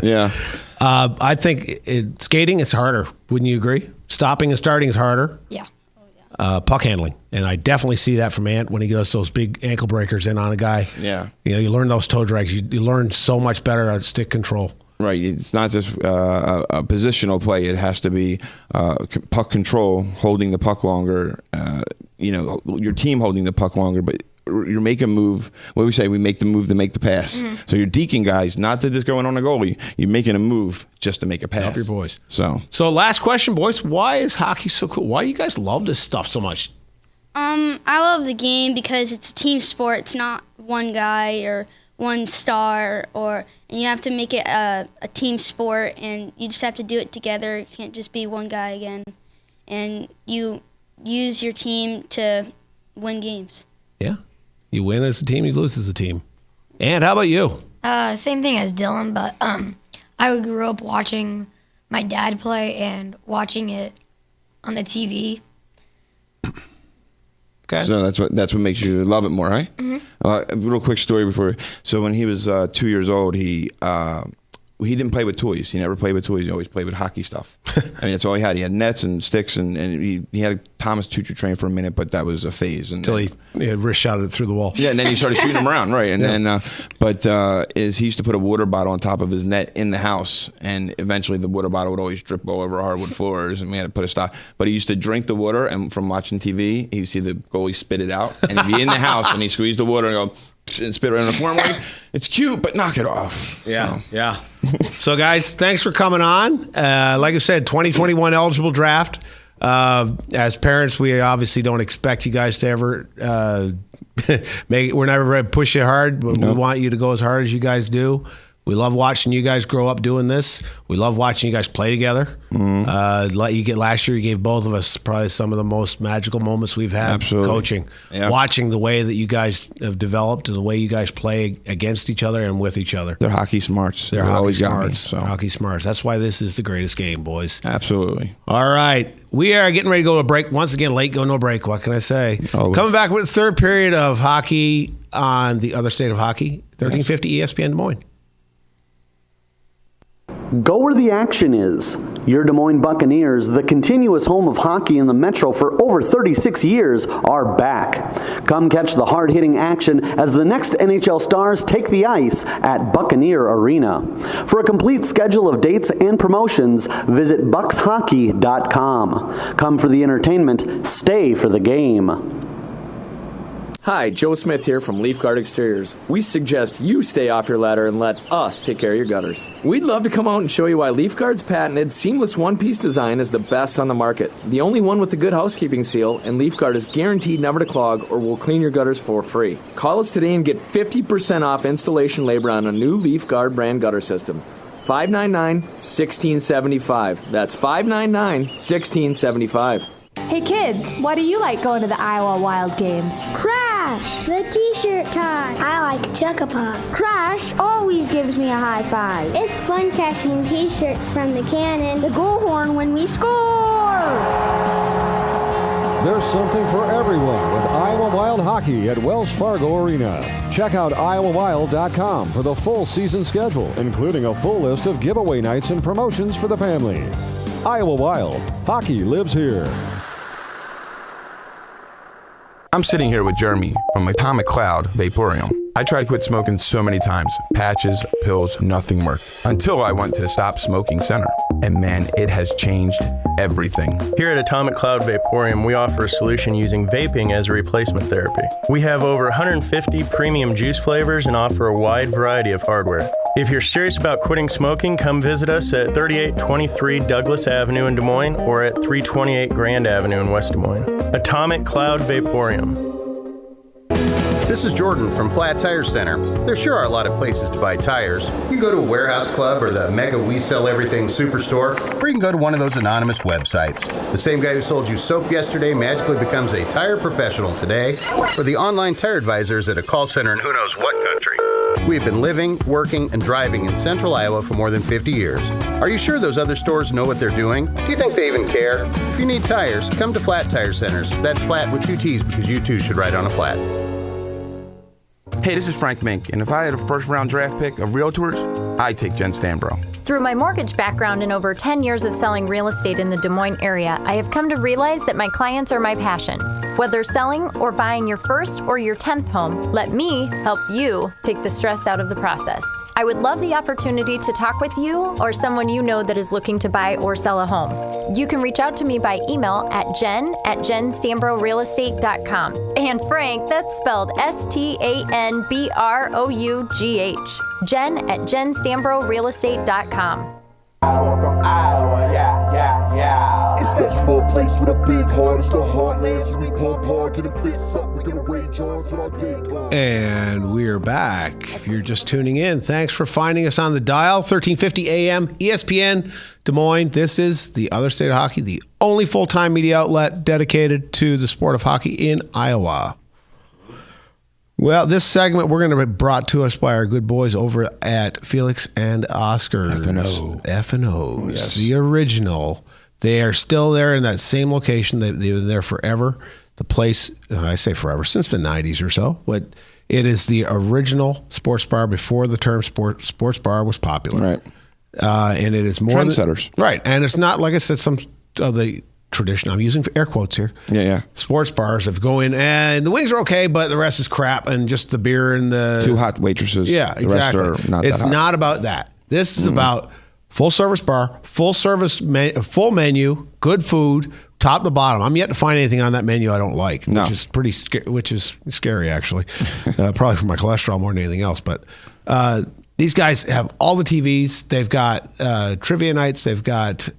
[SPEAKER 4] Yeah.
[SPEAKER 3] I think skating is harder. Wouldn't you agree? Stopping and starting is harder.
[SPEAKER 15] Yeah.
[SPEAKER 3] Puck handling, and I definitely see that from Ant when he goes those big ankle breakers in on a guy.
[SPEAKER 4] Yeah.
[SPEAKER 3] You learn those toe drags. You learn so much better on stick control.
[SPEAKER 4] Right. It's not just a positional play. It has to be puck control, holding the puck longer, your team holding the puck longer, but you make a move. What do we say? We make the move to make the pass. Mm-hmm. So you're deking guys, not to just going on a goalie. You're making a move just to make a pass.
[SPEAKER 3] Help your boys.
[SPEAKER 4] So
[SPEAKER 3] last question, boys. Why is hockey so cool? Why do you guys love this stuff so much?
[SPEAKER 14] I love the game because it's a team sport. It's not one guy or one star, and you have to make it a team sport, and you just have to do it together. It can't just be one guy again, and you use your team to win games.
[SPEAKER 3] Yeah, you win as a team, you lose as a team. And how about you?
[SPEAKER 15] Same thing as Dylan, but I grew up watching my dad play and watching it on the TV.
[SPEAKER 3] Okay.
[SPEAKER 4] So that's what makes you love it more, right?
[SPEAKER 15] Mm-hmm.
[SPEAKER 4] A real quick story before. So when he was 2 years old, he he didn't play with toys. He never played with toys. He always played with hockey stuff. I mean, that's all he had. He had nets and sticks, and he had a Thomas Tucher train for a minute, but that was a phase.
[SPEAKER 3] Until he wrist shot it through the wall.
[SPEAKER 4] Yeah, and then he started shooting them around, right? And then, he used to put a water bottle on top of his net in the house, and eventually the water bottle would always drip all over hardwood floors, and we had to put a stop. But he used to drink the water, and from watching TV, he would see the goalie spit it out, and he'd be in the house, and he'd squeeze the water and go, and spit right in the form way. It's cute, but knock it off.
[SPEAKER 3] Yeah. So, guys, thanks for coming on. Like I said, 2021 eligible draft. As parents, we obviously don't expect you guys to ever we're never going to push you hard, but we want you to go as hard as you guys do. We love watching you guys grow up doing this. We love watching you guys play together. Last year, you gave both of us probably some of the most magical moments we've had coaching. Yeah. Watching the way that you guys have developed and the way you guys play against each other and with each other.
[SPEAKER 4] They're hockey smarts.
[SPEAKER 3] They're hockey smarts. Hockey smarts. That's why this is the greatest game, boys.
[SPEAKER 4] Absolutely.
[SPEAKER 3] All right. We are getting ready to go to a break. Once again, late go, no break. What can I say? Coming back with the third period of hockey on the other state of hockey, 1350 ESPN Des Moines.
[SPEAKER 5] Go where the action is. Your Des Moines Buccaneers, the continuous home of hockey in the Metro for over 36 years, are back. Come catch the hard-hitting action as the next NHL stars take the ice at Buccaneer Arena. For a complete schedule of dates and promotions, visit buckshockey.com. Come for the entertainment, stay for the game.
[SPEAKER 6] Hi, Joe Smith here from Leaf Guard Exteriors. We suggest you stay off your ladder and let us take care of your gutters. We'd love to come out and show you why Leaf Guard's patented seamless one-piece design is the best on the market. The only one with the good housekeeping seal, and Leaf Guard is guaranteed never to clog or will clean your gutters for free. Call us today and get 50% off installation labor on a new Leaf Guard brand gutter system. 599-1675. That's 599-1675.
[SPEAKER 7] Hey kids, why do you like going to the Iowa Wild games?
[SPEAKER 8] Crash, the t-shirt tie. I like Chuck-a-Puck. Crash always gives me a high five. It's fun catching t-shirts from the cannon. The goal horn when we score.
[SPEAKER 9] There's something for everyone with Iowa Wild Hockey at Wells Fargo Arena. Check out iowawild.com for the full season schedule, including a full list of giveaway nights and promotions for the family. Iowa Wild, hockey lives here.
[SPEAKER 10] I'm sitting here with Jeremy from Atomic Cloud Vaporium. I tried to quit smoking so many times. Patches, pills, nothing worked. Until I went to the Stop Smoking Center. And man, it has changed everything.
[SPEAKER 11] Here at Atomic Cloud Vaporium, we offer a solution using vaping as a replacement therapy. We have over 150 premium juice flavors and offer a wide variety of hardware. If you're serious about quitting smoking, come visit us at 3823 Douglas Avenue in Des Moines or at 328 Grand Avenue in West Des Moines. Atomic Cloud Vaporium.
[SPEAKER 12] This is Jordan from Flat Tire Center. There sure are a lot of places to buy tires. You can go to a warehouse club or the Mega We Sell Everything Superstore, or you can go to one of those anonymous websites. The same guy who sold you soap yesterday magically becomes a tire professional today, or the online tire advisors at a call center in who knows what country. We have been living, working, and driving in central Iowa for more than 50 years. Are you sure those other stores know what they're doing? Do you think they even care? If you need tires, come to Flat Tire Centers. That's flat with 2 T's because you too should ride on a flat.
[SPEAKER 10] Hey, this is Frank Mink, and if I had a first-round draft pick of realtors, I'd take Jen Stambro.
[SPEAKER 13] Through my mortgage background and over 10 years of selling real estate in the Des Moines area, I have come to realize that my clients are my passion. Whether selling or buying your first or your 10th home, let me help you take the stress out of the process. I would love the opportunity to talk with you or someone you know that is looking to buy or sell a home. You can reach out to me by email at jen@jenstambrorealestate.com. And Frank, that's spelled STANBROUGH. jen@jenstambrorealestate.com.
[SPEAKER 1] From Iowa, yeah. It's that small place with a big heart. It's the heartland, so we pump hard, get a face up. We're gonna rage on till our day comes.
[SPEAKER 3] And we're back. If you're just tuning in, thanks for finding us on the dial, 1350 AM, ESPN Des Moines. This is the Other State of Hockey, the only full-time media outlet dedicated to the sport of hockey in Iowa. Well, this segment we're going to be brought to us by our good boys over at Felix and Oscar's. F&O's. Yes. The original. They are still there in that same location. They've been there forever. The place, I say forever, since the 90s or so, but it is the original sports bar before the term sports bar was popular.
[SPEAKER 4] Right.
[SPEAKER 3] And it is more
[SPEAKER 4] trendsetters.
[SPEAKER 3] Right. And it's not, like I said, some of the tradition, I'm using air quotes here.
[SPEAKER 4] Yeah.
[SPEAKER 3] Sports bars that go in and the wings are okay, but the rest is crap and just the beer and the...
[SPEAKER 4] Too hot waitresses.
[SPEAKER 3] Yeah,
[SPEAKER 4] the
[SPEAKER 3] exactly.
[SPEAKER 4] rest are not
[SPEAKER 3] It's
[SPEAKER 4] that hot.
[SPEAKER 3] not about that. This is about full service bar, full service, full menu, good food, top to bottom. I'm yet to find anything on that menu I don't like, which is scary actually. Probably for my cholesterol more than anything else. But these guys have all the TVs. They've got trivia nights. They've got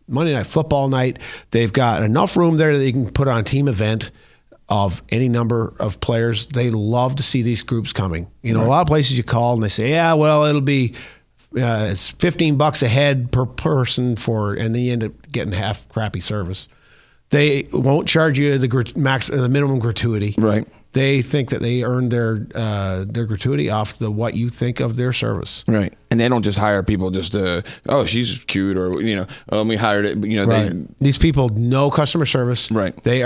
[SPEAKER 3] Monday Night Football night. They've got enough room there that they can put on a team event of any number of players. They love to see these groups coming. A lot of places you call and they say, yeah, well, it'll be it's $15 a head per person and then you end up getting half crappy service. They won't charge you the minimum gratuity.
[SPEAKER 4] Right.
[SPEAKER 3] They think that they earn their gratuity off what you think of their service.
[SPEAKER 4] Right. And they don't just hire people just to, oh, she's cute, or we hired it.
[SPEAKER 3] Right. These people know customer service.
[SPEAKER 4] Right.
[SPEAKER 3] They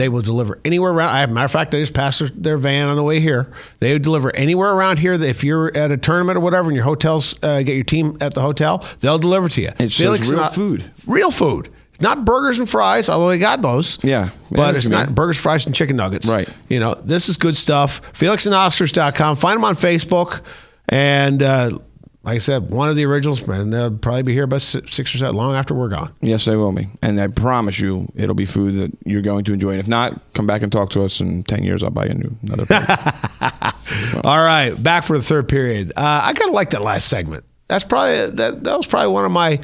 [SPEAKER 3] will deliver anywhere around. As a matter of fact, I just passed their van on the way here. They would deliver anywhere around here. That if you're at a tournament or whatever, and your hotels get your team at the hotel, they'll deliver to you.
[SPEAKER 4] It's real food.
[SPEAKER 3] Real food. Not burgers and fries, although they got those.
[SPEAKER 4] Yeah.
[SPEAKER 3] But it's not burgers, fries, and chicken nuggets.
[SPEAKER 4] Right.
[SPEAKER 3] This is good stuff. FelixandOscars.com. Find them on Facebook. And like I said, one of the originals, and they'll probably be here about 6 or 7 long after we're gone.
[SPEAKER 4] Yes, they will be. And I promise you, it'll be food that you're going to enjoy. And if not, come back and talk to us. In 10 years, I'll buy you another food.
[SPEAKER 3] All right. Back for the third period. I kind of like that last segment. That's probably that was probably one of my...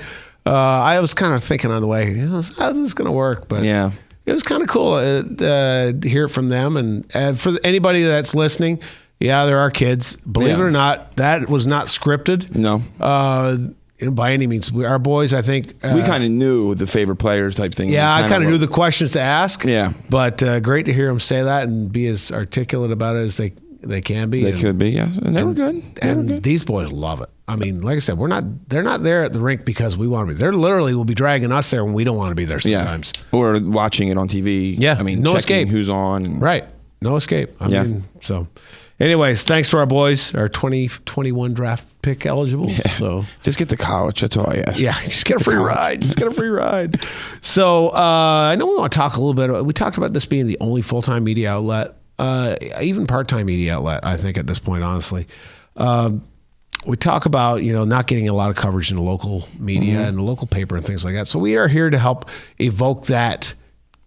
[SPEAKER 3] I was kind of thinking on the way, how's this going to work? But
[SPEAKER 4] yeah,
[SPEAKER 3] it was kind of cool to hear from them. And for anybody that's listening, there are kids. Believe it or not, that was not scripted.
[SPEAKER 4] No.
[SPEAKER 3] By any means. Our boys, I think...
[SPEAKER 4] we kind of knew the favorite players type thing.
[SPEAKER 3] Yeah, I kind of knew the questions to ask.
[SPEAKER 4] Yeah.
[SPEAKER 3] But great to hear them say that and be as articulate about it as they can be.
[SPEAKER 4] They could be, yes. And they were good.
[SPEAKER 3] These boys love it. I mean, like I said, they're not there at the rink because we want to be. They literally will be dragging us there when we don't want to be there sometimes.
[SPEAKER 4] Yeah. Or watching it on TV.
[SPEAKER 3] Yeah.
[SPEAKER 4] I mean,
[SPEAKER 3] no
[SPEAKER 4] checking
[SPEAKER 3] escape.
[SPEAKER 4] Who's on.
[SPEAKER 3] Right. No escape. I mean, so anyways, thanks to our boys, our 2021 draft pick eligible.
[SPEAKER 4] Yeah.
[SPEAKER 3] So
[SPEAKER 4] just get to college. That's all I ask.
[SPEAKER 3] Yeah. Just get a free ride. Just get a free ride. So I know we want to talk a little bit. We talked about this being the only full-time media outlet, even part-time media outlet, I think, at this point, honestly. We talk about, not getting a lot of coverage in the local media and the local paper and things like that. So we are here to help evoke that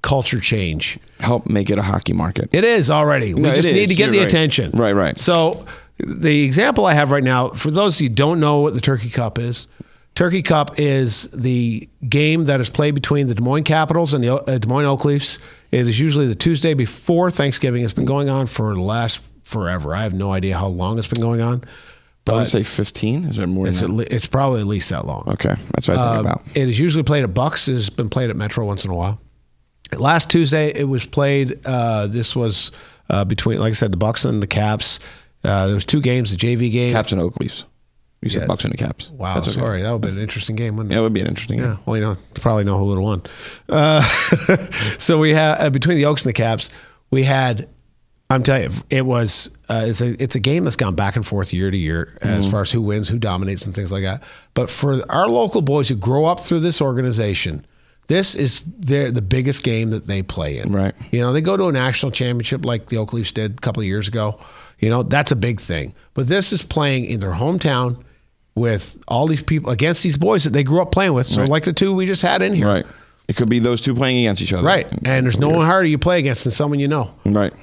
[SPEAKER 3] culture change.
[SPEAKER 4] Help make it a hockey market.
[SPEAKER 3] It is already. We just need to get the attention.
[SPEAKER 4] Right.
[SPEAKER 3] So the example I have right now, for those of you who don't know what the Turkey Cup is, Turkey Cup is the game that is played between the Des Moines Capitals and the Des Moines Oak Leafs. It is usually the Tuesday before Thanksgiving. It's been going on for the last forever. I have no idea how long it's been going on.
[SPEAKER 4] I would say 15. Is there more than that?
[SPEAKER 3] It's probably at least that long.
[SPEAKER 4] Okay. That's what I think about.
[SPEAKER 3] It is usually played at Bucks. It has been played at Metro once in a while. Last Tuesday, it was played. This was between, like I said, the Bucks and the Caps. There was 2 games, the JV game.
[SPEAKER 4] Caps and Oak Leafs. You said Bucks and the Caps.
[SPEAKER 3] Wow,
[SPEAKER 4] That's okay.
[SPEAKER 3] Sorry. That would have been an interesting game, wouldn't it?
[SPEAKER 4] Yeah, it would be an interesting game.
[SPEAKER 3] Yeah. Well, you probably know who would have won. So we have, between the Oaks and the Caps, we had... I'm telling you, it was it's a game that's gone back and forth year to year as far as who wins, who dominates, and things like that. But for our local boys who grow up through this organization, this is the biggest game that they play in.
[SPEAKER 4] Right.
[SPEAKER 3] They go to a national championship like the Oak Leafs did a couple of years ago. That's a big thing. But this is playing in their hometown with all these people against these boys that they grew up playing with. So like the 2 we just had in here.
[SPEAKER 4] Right. It could be those 2 playing against each other.
[SPEAKER 3] Right. And there's no one harder you play against than someone you know.
[SPEAKER 4] Right.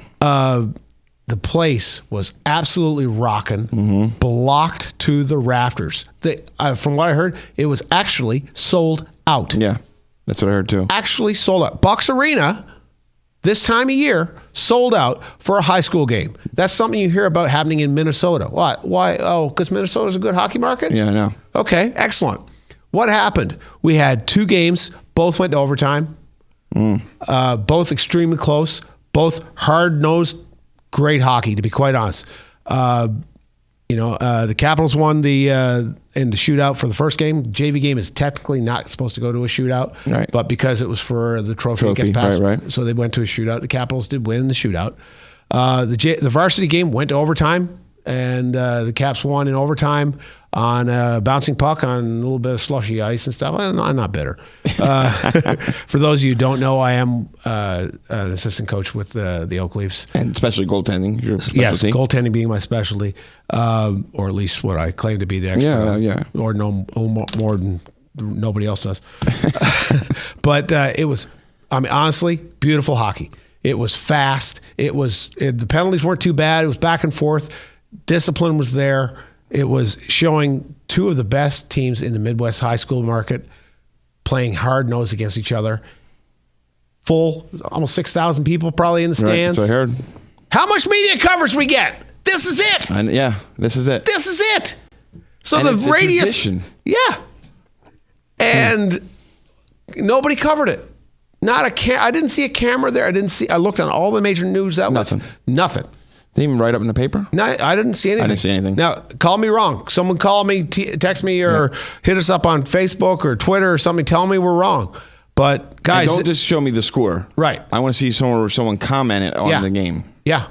[SPEAKER 3] The place was absolutely rocking, blocked to the rafters. From what I heard, it was actually sold out.
[SPEAKER 4] Yeah, that's what I heard too.
[SPEAKER 3] Actually sold out. Bucks Arena, this time of year, sold out for a high school game. That's something you hear about happening in Minnesota. What? Why? Oh, because Minnesota's a good hockey market?
[SPEAKER 4] Yeah, I know.
[SPEAKER 3] Okay, excellent. What happened? We had 2 games. Both went to overtime. Both extremely close. Both hard-nosed, great hockey, to be quite honest. The Capitals won in the shootout for the first game. JV game is technically not supposed to go to a shootout,
[SPEAKER 4] right.
[SPEAKER 3] But because it was for the trophy it gets passed,
[SPEAKER 4] right.
[SPEAKER 3] So they went to a shootout. The Capitals did win the shootout. The varsity game went to overtime. and the Caps won in overtime on a bouncing puck on a little bit of slushy ice and stuff. I'm not bitter. For those of you who don't know, I am an assistant coach with the Oak Leafs.
[SPEAKER 4] And especially goaltending, your specialty.
[SPEAKER 3] Yes, goaltending being my specialty, or at least what I claim to be the expert.
[SPEAKER 4] Yeah.
[SPEAKER 3] Or no more than nobody else does. But it was, honestly, beautiful hockey. It was fast. The penalties weren't too bad. It was back and forth. Discipline was there. It was showing two of the best teams in the Midwest high school market playing hard-nosed against each other. Full, almost 6,000 people probably in the stands.
[SPEAKER 4] Right, that's what I heard.
[SPEAKER 3] How much media coverage we get? This is it.
[SPEAKER 4] This is it.
[SPEAKER 3] This is it. So
[SPEAKER 4] And
[SPEAKER 3] the
[SPEAKER 4] it's a
[SPEAKER 3] radius.
[SPEAKER 4] tradition.
[SPEAKER 3] Yeah. And nobody covered it. I didn't see a camera there. I looked on all the major news outlets. Nothing.
[SPEAKER 4] They didn't even write up in the paper?
[SPEAKER 3] No, I didn't see anything.
[SPEAKER 4] I didn't see anything.
[SPEAKER 3] Now, call me wrong. Someone call me, text me, or hit us up on Facebook or Twitter or something. Tell me we're wrong. But guys,
[SPEAKER 4] and don't just show me the score.
[SPEAKER 3] Right.
[SPEAKER 4] I want to see someone commented on the game.
[SPEAKER 3] Yeah.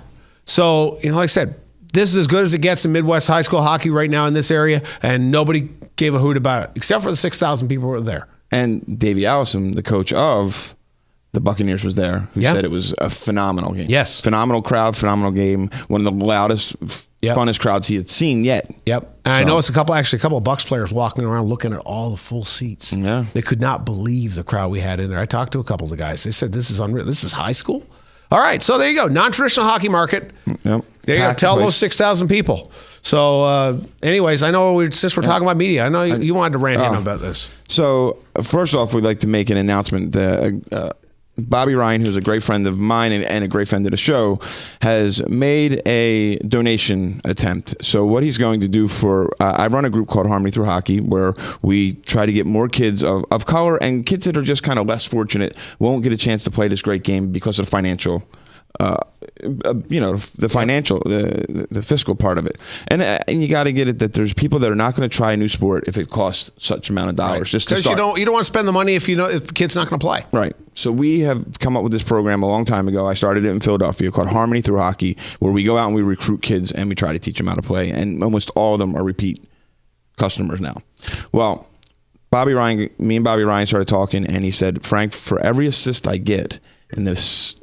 [SPEAKER 3] So, like I said, this is as good as it gets in Midwest high school hockey right now in this area, and nobody gave a hoot about it, except for the 6,000 people who were there.
[SPEAKER 4] And Davey Allison, the coach of the Buccaneers, was there, who said it was a phenomenal game.
[SPEAKER 3] Yes.
[SPEAKER 4] Phenomenal crowd, phenomenal game. One of the loudest, funnest crowds he had seen yet.
[SPEAKER 3] Yep. And I know it's a couple of Bucks players walking around looking at all the full seats.
[SPEAKER 4] Yeah.
[SPEAKER 3] They could not believe the crowd we had in there. I talked to a couple of the guys. They said, this is unreal. This is high school? All right. So there you go. Non-traditional hockey market.
[SPEAKER 4] Yep.
[SPEAKER 3] There you go. Tell those 6,000 people. So anyways, I know since we're talking about media, I know you wanted to rant in about this.
[SPEAKER 4] So first off, we'd like to make an announcement. Bobby Ryan, who's a great friend of mine and a great friend of the show, has made a donation attempt. So what he's going to do I run a group called Harmony Through Hockey, where we try to get more kids of color and kids that are just kind of less fortunate, won't get a chance to play this great game because of financial the financial, the fiscal part of it. And you got to get it that there's people that are not going to try a new sport if it costs such amount of dollars just to start.
[SPEAKER 3] Because you don't want to spend the money if the kid's not going to play.
[SPEAKER 4] Right. So we have come up with this program a long time ago. I started it in Philadelphia called Harmony Through Hockey, where we go out and we recruit kids and we try to teach them how to play. And almost all of them are repeat customers now. Well, me and Bobby Ryan started talking, and he said, Frank, for every assist I get in the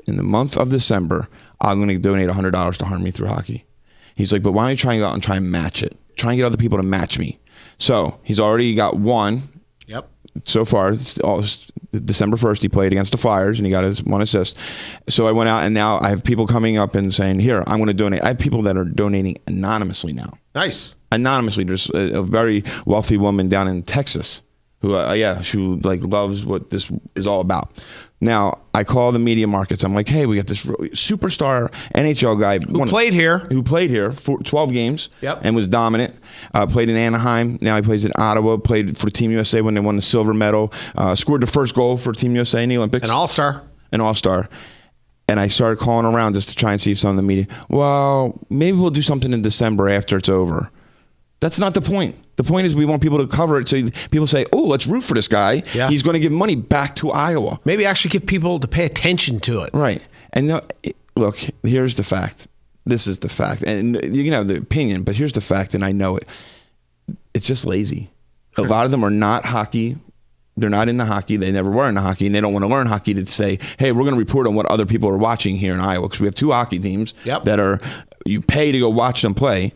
[SPEAKER 4] month of December, I'm going to donate $100 to Harmony Through Hockey. He's like, but why don't you try and go out and try and match it? Try and get other people to match me. So he's already got one.
[SPEAKER 3] Yep.
[SPEAKER 4] So far, December 1st, he played against the Flyers, and he got his one assist. So I went out, and now I have people coming up and saying, here, I'm going to donate. I have people that are donating anonymously now.
[SPEAKER 3] Nice.
[SPEAKER 4] Anonymously. There's a very wealthy woman down in Texas who loves what this is all about. Now, I call the media markets. I'm like, hey, we got this superstar NHL guy.
[SPEAKER 3] Who played here
[SPEAKER 4] for 12 games.
[SPEAKER 3] Yep.
[SPEAKER 4] And was dominant. Played in Anaheim. Now he plays in Ottawa. Played for Team USA when they won the silver medal. Scored the first goal for Team USA in the Olympics.
[SPEAKER 3] An all-star.
[SPEAKER 4] And I started calling around just to try and see if some of the media, well, maybe we'll do something in December after it's over. That's not the point. The point is we want people to cover it so people say, oh, let's root for this guy. Yeah. He's going to give money back to Iowa.
[SPEAKER 3] Maybe actually get people to pay attention to it.
[SPEAKER 4] Right. And look, here's the fact. This is the fact. And you can have the opinion, but here's the fact, and I know it. It's just lazy. A lot of them are not hockey. They're not into hockey. They never were into hockey, and they don't want to learn hockey to say, hey, we're going to report on what other people are watching here in Iowa, because we have 2 hockey teams that you pay to go watch them play.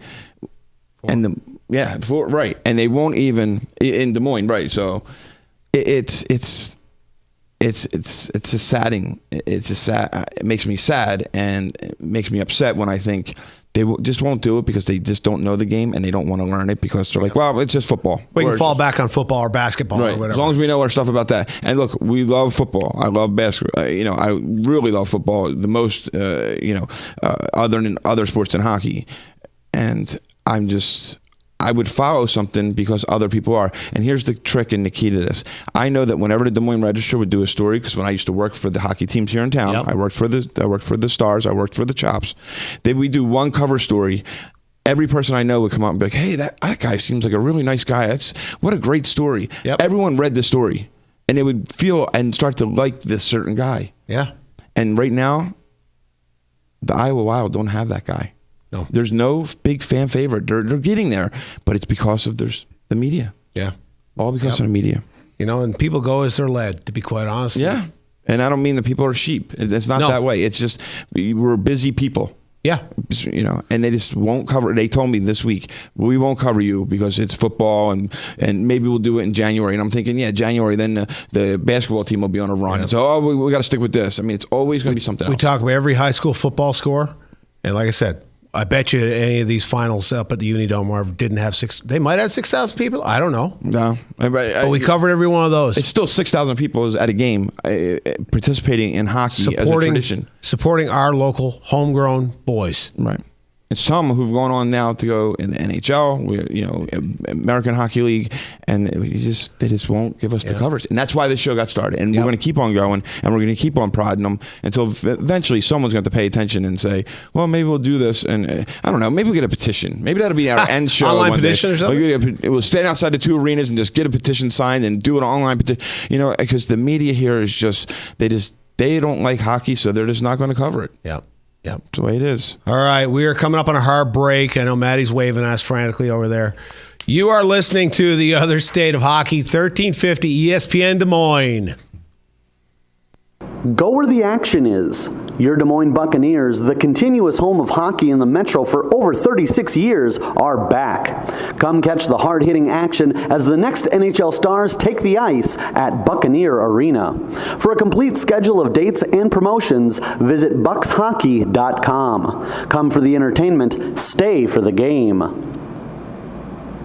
[SPEAKER 4] And and they won't even in Des Moines, right? So it's a sad. It makes me sad and it makes me upset when I think they just won't do it because they just don't know the game and they don't want to learn it because they're like, well, it's just football.
[SPEAKER 3] We can fall back on football or basketball or whatever.
[SPEAKER 4] As long as we know our stuff about that. And look, we love football. I love basketball. I really love football the most. Other than other sports than hockey, and I would follow something because other people are. And here's the trick and the key to this. I know that whenever the Des Moines Register would do a story, because when I used to work for the hockey teams here in town, I worked for the Stars, I worked for the Chops. We do one cover story. Every person I know would come out and be like, hey, that guy seems like a really nice guy. What a great story. Yep. Everyone read the story. And they would feel and start to like this certain guy.
[SPEAKER 3] Yeah.
[SPEAKER 4] And right now, the Iowa Wild don't have that guy.
[SPEAKER 3] No.
[SPEAKER 4] There's no big fan favorite. They're getting there, but it's because of the media.
[SPEAKER 3] Yeah.
[SPEAKER 4] All because of the media.
[SPEAKER 3] You know, and people go as they're led, to be quite honest.
[SPEAKER 4] Yeah. And I don't mean that people are sheep. It's not that way. It's just we're busy people.
[SPEAKER 3] Yeah.
[SPEAKER 4] You know, and they just won't cover. They told me this week, we won't cover you because it's football and maybe we'll do it in January. And I'm thinking, January, then the basketball team will be on a run. Yeah. So, we got to stick with this. I mean, it's always going to be something else.
[SPEAKER 3] We talk about every high school football score. And like I said, I bet you any of these finals up at the Unidome didn't have they might have 6,000 people. I don't know.
[SPEAKER 4] No.
[SPEAKER 3] But we covered every one of those.
[SPEAKER 4] It's still 6,000 people at a game participating in hockey as a tradition.
[SPEAKER 3] Supporting our local homegrown boys.
[SPEAKER 4] Right. And some who've gone on now to go in the NHL, American Hockey League, and they just won't give us the coverage. And that's why this show got started. And we're going to keep on going, and we're going to keep on prodding them until eventually someone's going to pay attention and say, well, maybe we'll do this. And I don't know, maybe we'll get a petition. Maybe that'll be our end show.
[SPEAKER 3] Online petition or something?
[SPEAKER 4] We'll stand outside the two arenas and just get a petition signed and do an online petition. You know, because the media here is they don't like hockey, so they're just not going to cover it.
[SPEAKER 3] Yeah. Yep.
[SPEAKER 4] That's the way it is.
[SPEAKER 3] All right. We are coming up on a hard break. I know Maddie's waving us frantically over there. You are listening to The Other State of Hockey, 1350 ESPN Des Moines.
[SPEAKER 5] Go where the action is. Your Des Moines Buccaneers, the continuous home of hockey in the Metro for over 36 years, are back. Come catch the hard-hitting action as the next NHL stars take the ice at Buccaneer Arena. For a complete schedule of dates and promotions, visit buckshockey.com. Come for the entertainment, stay for the game.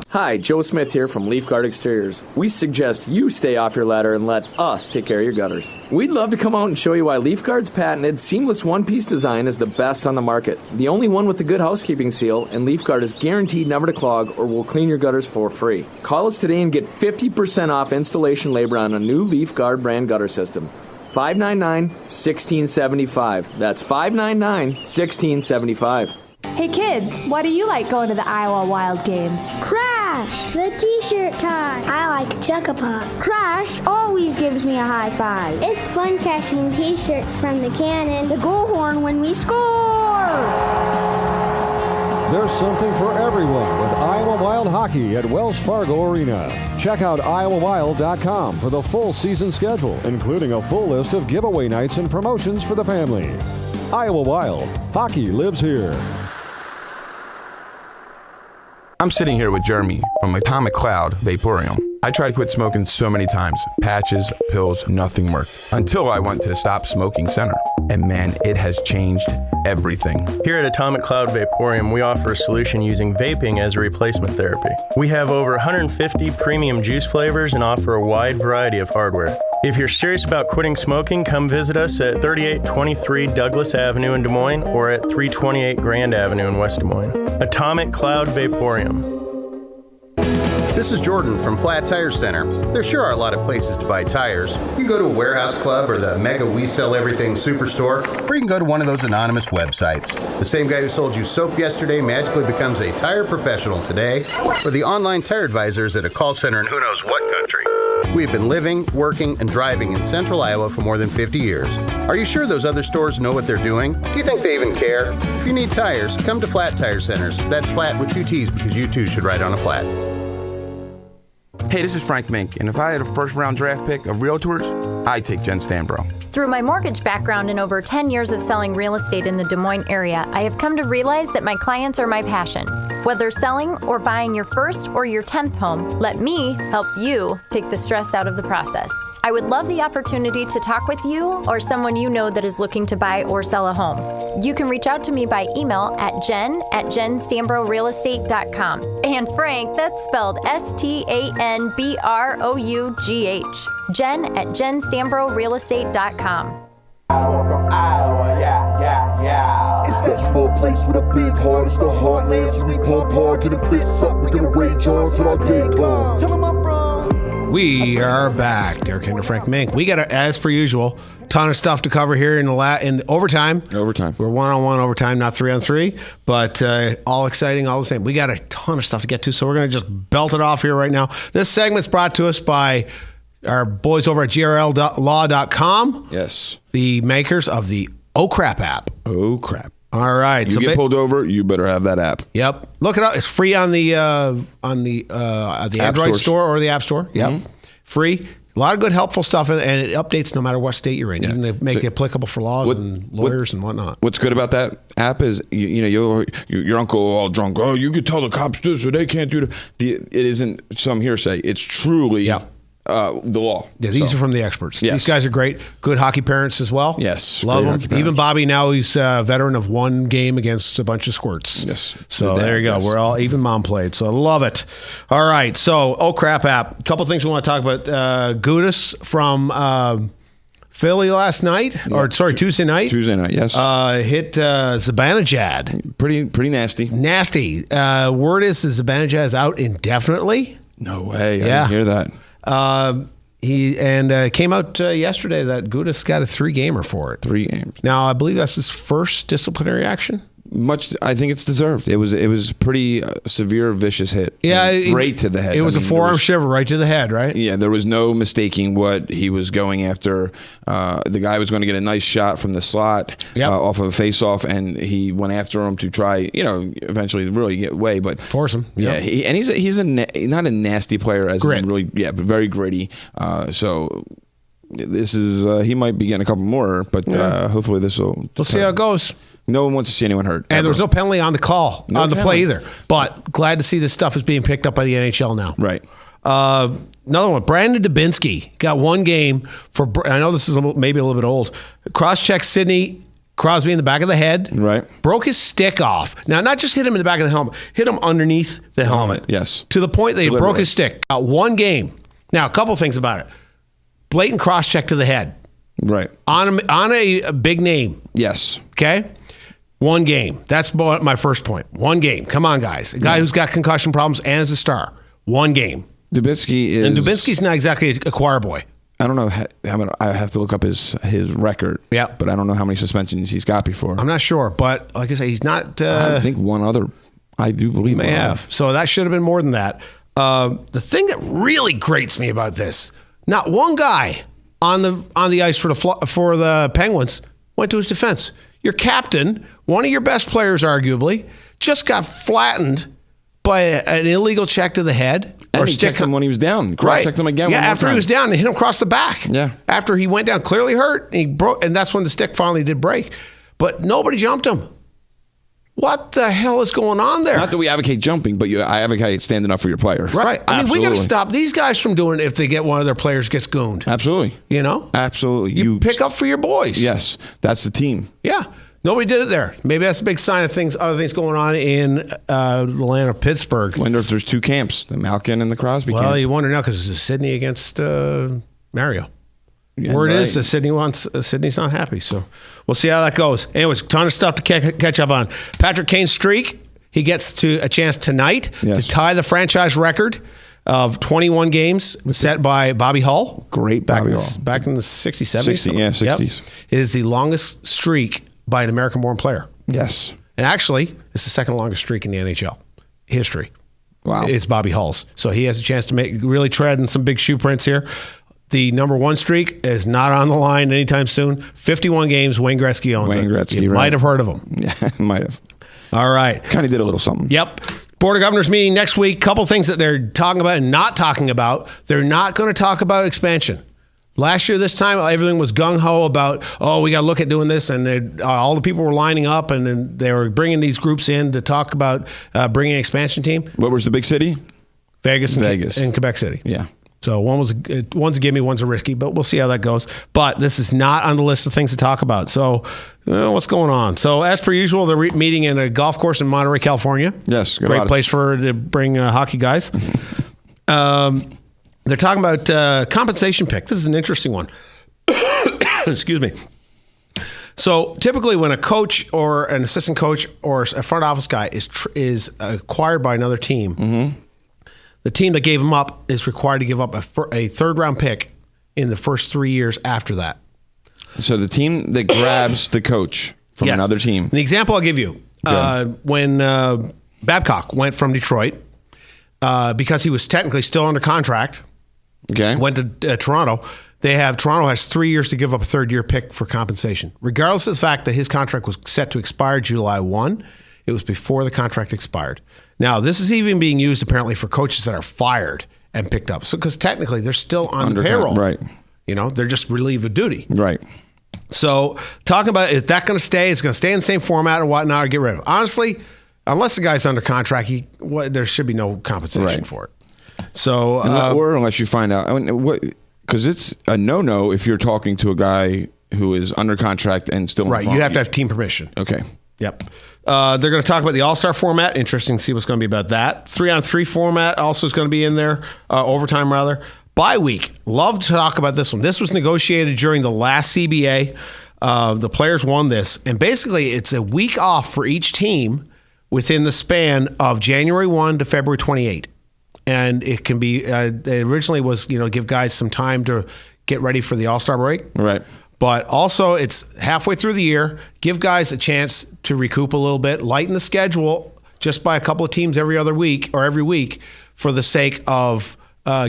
[SPEAKER 6] Hi, Joe Smith here from Leaf Guard Exteriors. We suggest you stay off your ladder and let us take care of your gutters. We'd love to come out and show you why Leaf Guard's patented seamless one-piece design is the best on the market. The only one with the good housekeeping seal, and Leaf Guard is guaranteed never to clog or will clean your gutters for free. Call us today and get 50% off installation labor on a new Leaf Guard brand gutter system. 599-1675. That's 599-1675.
[SPEAKER 7] Hey kids, why do you like going to the Iowa Wild games?
[SPEAKER 8] Crash, the t-shirt tie. I like Chuck-a-Puck. Crash always gives me a high five. It's fun catching t-shirts from the cannon. The goal horn when we score.
[SPEAKER 9] There's something for everyone with Iowa Wild Hockey at Wells Fargo Arena. Check out iowawild.com for the full season schedule, including a full list of giveaway nights and promotions for the family. Iowa Wild, hockey lives here.
[SPEAKER 10] I'm sitting here with Jeremy from Atomic Cloud Vaporium. I tried to quit smoking so many times. Patches, pills, nothing worked. Until I went to the Stop Smoking Center. And man, it has changed everything.
[SPEAKER 11] Here at Atomic Cloud Vaporium, we offer a solution using vaping as a replacement therapy. We have over 150 premium juice flavors and offer a wide variety of hardware. If you're serious about quitting smoking, come visit us at 3823 Douglas Avenue in Des Moines or at 328 Grand Avenue in West Des Moines. Atomic Cloud Vaporium.
[SPEAKER 12] This is Jordan from Flat Tire Center. There sure are a lot of places to buy tires. You can go to a warehouse club or the Mega We Sell Everything Superstore, or you can go to one of those anonymous websites. The same guy who sold you soap yesterday magically becomes a tire professional today, or the online tire advisors at a call center in who knows what country. We've been living, working, and driving in central Iowa for more than 50 years. Are you sure those other stores know what they're doing? Do you think they even care? If you need tires, come to Flat Tire Centers. That's flat with 2 T's because you too should ride on a flat.
[SPEAKER 10] Hey, this is Frank Mink, and if I had a first-round draft pick of realtors, I'd take Jen Stambro.
[SPEAKER 13] Through my mortgage background and over 10 years of selling real estate in the Des Moines area, I have come to realize that my clients are my passion. Whether selling or buying your first or your 10th home, let me help you take the stress out of the process. I would love the opportunity to talk with you or someone you know that is looking to buy or sell a home. You can reach out to me by email at jen@jenstambrorealestate.com. And Frank, that's spelled STANBROUGH. jen@jenstambrorealestate.com.
[SPEAKER 1] Iowa from Iowa, yeah. It's that small place with a big heart. It's the heartland, so we pump hard, get a fist up. We're gonna rage on till our day gone. Tell them I'm from.
[SPEAKER 3] We are back. Derek Hinder, Frank Mink. We got, as per usual, ton of stuff to cover here in the overtime. We're one-on-one overtime, not 3-on-3, but all exciting, all the same. We got a ton of stuff to get to, so we're going to just belt it off here right now. This segment's brought to us by our boys over at grllaw.com.
[SPEAKER 4] Yes.
[SPEAKER 3] The makers of the Oh Crap app.
[SPEAKER 4] Oh Crap.
[SPEAKER 3] All right.
[SPEAKER 4] You get pulled over, you better have that app.
[SPEAKER 3] Yep. Look it up. It's free on the Android store or the App Store. Yep.
[SPEAKER 4] Mm-hmm.
[SPEAKER 3] Free. A lot of good, helpful stuff, and it updates no matter what state you're in. Even to make it applicable for laws and lawyers and whatnot.
[SPEAKER 4] What's good about that app is, your uncle all drunk. Oh, you could tell the cops this or they can't do it isn't some hearsay. It's truly the law.
[SPEAKER 3] Yeah, these are from the experts.
[SPEAKER 4] Yes.
[SPEAKER 3] These guys are great. Good hockey parents as well.
[SPEAKER 4] Yes.
[SPEAKER 3] Love
[SPEAKER 4] great
[SPEAKER 3] them. Even Bobby now, he's a veteran of one game against a bunch of squirts.
[SPEAKER 4] Yes.
[SPEAKER 3] So there you go.
[SPEAKER 4] Yes.
[SPEAKER 3] We're all, even mom played. So love it. All right. So, Oh Crap app. A couple things we want to talk about. Gudis from Philly last night, Tuesday night.
[SPEAKER 4] Tuesday night, yes.
[SPEAKER 3] Hit Zibanejad.
[SPEAKER 4] Pretty nasty.
[SPEAKER 3] Nasty. Word is Zibanejad is out indefinitely.
[SPEAKER 4] No way. I didn't hear that.
[SPEAKER 3] He came out yesterday that Gudis got a 3-gamer for it.
[SPEAKER 4] 3 games.
[SPEAKER 3] Now I believe that's his first disciplinary action.
[SPEAKER 4] I think it's deserved. It was pretty severe, vicious hit.
[SPEAKER 3] Yeah,
[SPEAKER 4] right to the head.
[SPEAKER 3] It was a forearm shiver right to the head, right?
[SPEAKER 4] Yeah, there was no mistaking what he was going after. The guy was going to get a nice shot from the slot off of a face-off, and he went after him to try, eventually really get away, but
[SPEAKER 3] force him.
[SPEAKER 4] Yeah, he's not a nasty player, as in really, but very gritty. So this is he might be getting a couple more, but hopefully this will.
[SPEAKER 3] We'll see how it goes.
[SPEAKER 4] No one wants to see anyone hurt.
[SPEAKER 3] And there was no penalty on the call, on the play either. But glad to see this stuff is being picked up by the NHL now.
[SPEAKER 4] Right.
[SPEAKER 3] Another one, Brandon Dubinsky got 1 game for, I know this is maybe a little bit old, cross-check Sidney Crosby in the back of the head.
[SPEAKER 4] Right.
[SPEAKER 3] Broke his stick off. Now, not just hit him in the back of the helmet, hit him underneath the helmet.
[SPEAKER 4] Yes.
[SPEAKER 3] To the point that he broke his stick. Got 1 game. Now, a couple things about it. Blatant cross-check to the head.
[SPEAKER 4] Right.
[SPEAKER 3] On a big name.
[SPEAKER 4] Yes.
[SPEAKER 3] Okay? 1 game. That's my first point. 1 game. Come on, guys. A guy who's got concussion problems and is a star. 1 game.
[SPEAKER 4] Dubinsky
[SPEAKER 3] And Dubinsky's not exactly a choir boy.
[SPEAKER 4] I don't know. I have to look up his record.
[SPEAKER 3] Yeah.
[SPEAKER 4] But I don't know how many suspensions he's got before.
[SPEAKER 3] I'm not sure. But like I say, he's not.
[SPEAKER 4] I think one other. I do believe
[SPEAKER 3] may have. So that should have been more than that. The thing that really grates me about this, not one guy on the ice for the Penguins went to his defense. Your captain, one of your best players, arguably, just got flattened by an illegal check to the head.
[SPEAKER 4] And he checked him when he was down. Cross-checked him again.
[SPEAKER 3] Yeah, after he was down, and hit him across the back.
[SPEAKER 4] Yeah.
[SPEAKER 3] After he went down, clearly hurt, and he broke, and that's when the stick finally did break. But nobody jumped him. What the hell is going on there?
[SPEAKER 4] Not that we advocate jumping, but I advocate standing up for your players.
[SPEAKER 3] Right. I mean, we got to stop these guys from doing it if they get one of their players gets gooned.
[SPEAKER 4] Absolutely. Absolutely.
[SPEAKER 3] You pick up for your boys.
[SPEAKER 4] Yes. That's the team.
[SPEAKER 3] Yeah. Nobody did it there. Maybe that's a big sign of other things going on in the land of Pittsburgh.
[SPEAKER 4] Wonder if there's 2 camps, the Malkin and the Crosby camp.
[SPEAKER 3] Well, you wonder now because it's Sidney against Mario.
[SPEAKER 4] Yeah,
[SPEAKER 3] Word is that Sidney's not happy. So we'll see how that goes. Anyways, ton of stuff to catch up on. Patrick Kane's streak, he gets a chance tonight to tie the franchise record of 21 games set by Bobby Hull.
[SPEAKER 4] Great Bobby Hull.
[SPEAKER 3] Back in the 60s, 70s.
[SPEAKER 4] 60s.
[SPEAKER 3] It is the longest streak by an American-born player.
[SPEAKER 4] Yes.
[SPEAKER 3] And actually, it's the second longest streak in the NHL history.
[SPEAKER 4] Wow.
[SPEAKER 3] It's Bobby Hull's. So he has a chance to really tread in some big shoe prints here. The number 1 streak is not on the line anytime soon. 51 games, Wayne Gretzky owns it. You might have heard of him.
[SPEAKER 4] Yeah, might have.
[SPEAKER 3] All right.
[SPEAKER 4] Kind of did a little something.
[SPEAKER 3] Yep. Board of Governors meeting next week. Couple things that they're talking about and not talking about. They're not going to talk about expansion. Last year, this time, everything was gung-ho about, we got to look at doing this. And all the people were lining up, and then they were bringing these groups in to talk about bringing an expansion team.
[SPEAKER 4] What was the big city?
[SPEAKER 3] Vegas and Quebec City.
[SPEAKER 4] Yeah.
[SPEAKER 3] So one's a gimme, one's a risky, but we'll see how that goes. But this is not on the list of things to talk about. So what's going on? So as per usual, they're meeting in a golf course in Monterey, California.
[SPEAKER 4] Yes.
[SPEAKER 3] Great place to bring hockey guys. They're talking about compensation pick. This is an interesting one. Excuse me. So typically when a coach or an assistant coach or a front office guy is acquired by another team, the team that gave him up is required to give up a third-round pick in the first 3 years after that.
[SPEAKER 4] So the team that grabs the coach from another team.
[SPEAKER 3] The example I'll give you, when Babcock went from Detroit, because he was technically still under contract, went to Toronto, Toronto has 3 years to give up a third-year pick for compensation, regardless of the fact that his contract was set to expire July 1. It was before the contract expired. Now, this is even being used apparently for coaches that are fired and picked up. So, because technically they're still on the payroll,
[SPEAKER 4] right?
[SPEAKER 3] They're just relieved of duty,
[SPEAKER 4] right?
[SPEAKER 3] So, talking about is that going to stay? It's going to stay in the same format or whatnot, or get rid of it. Honestly, unless the guy's under contract, there should be no compensation for it. So,
[SPEAKER 4] or unless you find out, because it's a no-no if you're talking to a guy who is under contract and still
[SPEAKER 3] right. You have to have team permission.
[SPEAKER 4] Okay.
[SPEAKER 3] Yep. They're going to talk about the All-Star format. Interesting to see what's going to be about that. 3-on-3 format also is going to be in there. Overtime, rather. Bye week. Love to talk about this one. This was negotiated during the last CBA. The players won this. And basically, it's a week off for each team within the span of January 1 to February 28. And it can be, it originally was, give guys some time to get ready for the All-Star break.
[SPEAKER 4] Right.
[SPEAKER 3] But also, it's halfway through the year. Give guys a chance to recoup a little bit. Lighten the schedule just by a couple of teams every other week or every week for the sake of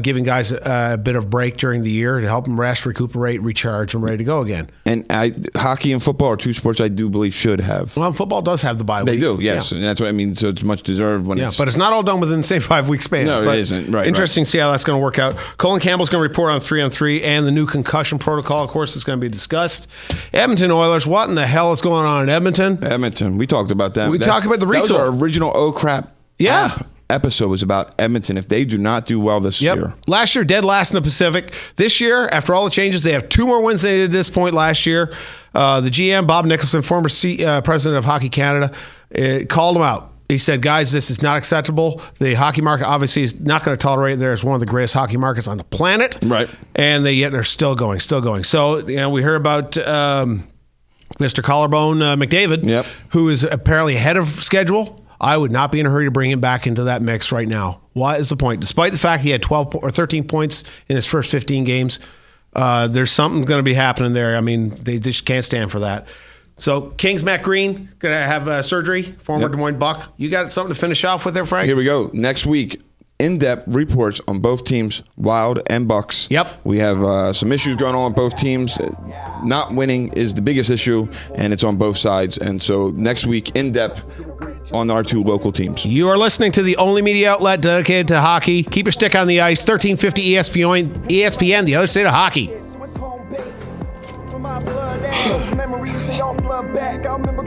[SPEAKER 3] giving guys a bit of break during the year to help them rest, recuperate, recharge, and ready to go again.
[SPEAKER 4] And hockey and football are two sports I do believe should have.
[SPEAKER 3] Well, football does have the bye week.
[SPEAKER 4] They do, yes. Yeah. And that's what I mean. So it's much deserved.
[SPEAKER 3] But it's not all done within the same 5-week span.
[SPEAKER 4] No, it isn't. Right.
[SPEAKER 3] Interesting to see how that's going to work out. Colin Campbell's going to report on 3-on-3 and the new concussion protocol, of course, is going to be discussed. Edmonton Oilers, what in the hell is going on in Edmonton?
[SPEAKER 4] Edmonton. We talked about that.
[SPEAKER 3] We talked about the retool.
[SPEAKER 4] That was our original Oh Crap episode was about Edmonton. If they do not do well this year.
[SPEAKER 3] Last year, dead last in the Pacific. This year, after all the changes, they have 2 more wins than they did at this point last year. The GM, Bob Nicholson, former president of Hockey Canada, called them out. He said, guys, this is not acceptable. The hockey market obviously is not going to tolerate it. There's one of the greatest hockey markets on the planet.
[SPEAKER 4] Right.
[SPEAKER 3] And they're still going. So, we heard about Mr. Collarbone McDavid, who is apparently ahead of schedule. I would not be in a hurry to bring him back into that mix right now. What is the point? Despite the fact he had 12 or 13 points in his first 15 games, there's something going to be happening there. I mean, they just can't stand for that. So, Kings Matt Green going to have surgery, former Des Moines Buck. You got something to finish off with there, Frank?
[SPEAKER 4] Here we go. Next week, in-depth reports on both teams, Wild and Bucks.
[SPEAKER 3] Yep.
[SPEAKER 4] We have some issues going on both teams. Not winning is the biggest issue, and it's on both sides. And so next week, in-depth on our 2 local teams.
[SPEAKER 3] You are listening to the only media outlet dedicated to hockey. Keep your stick on the ice. 1350 ESPN, the other state of hockey.
[SPEAKER 2] Memories, they all flood back. I remember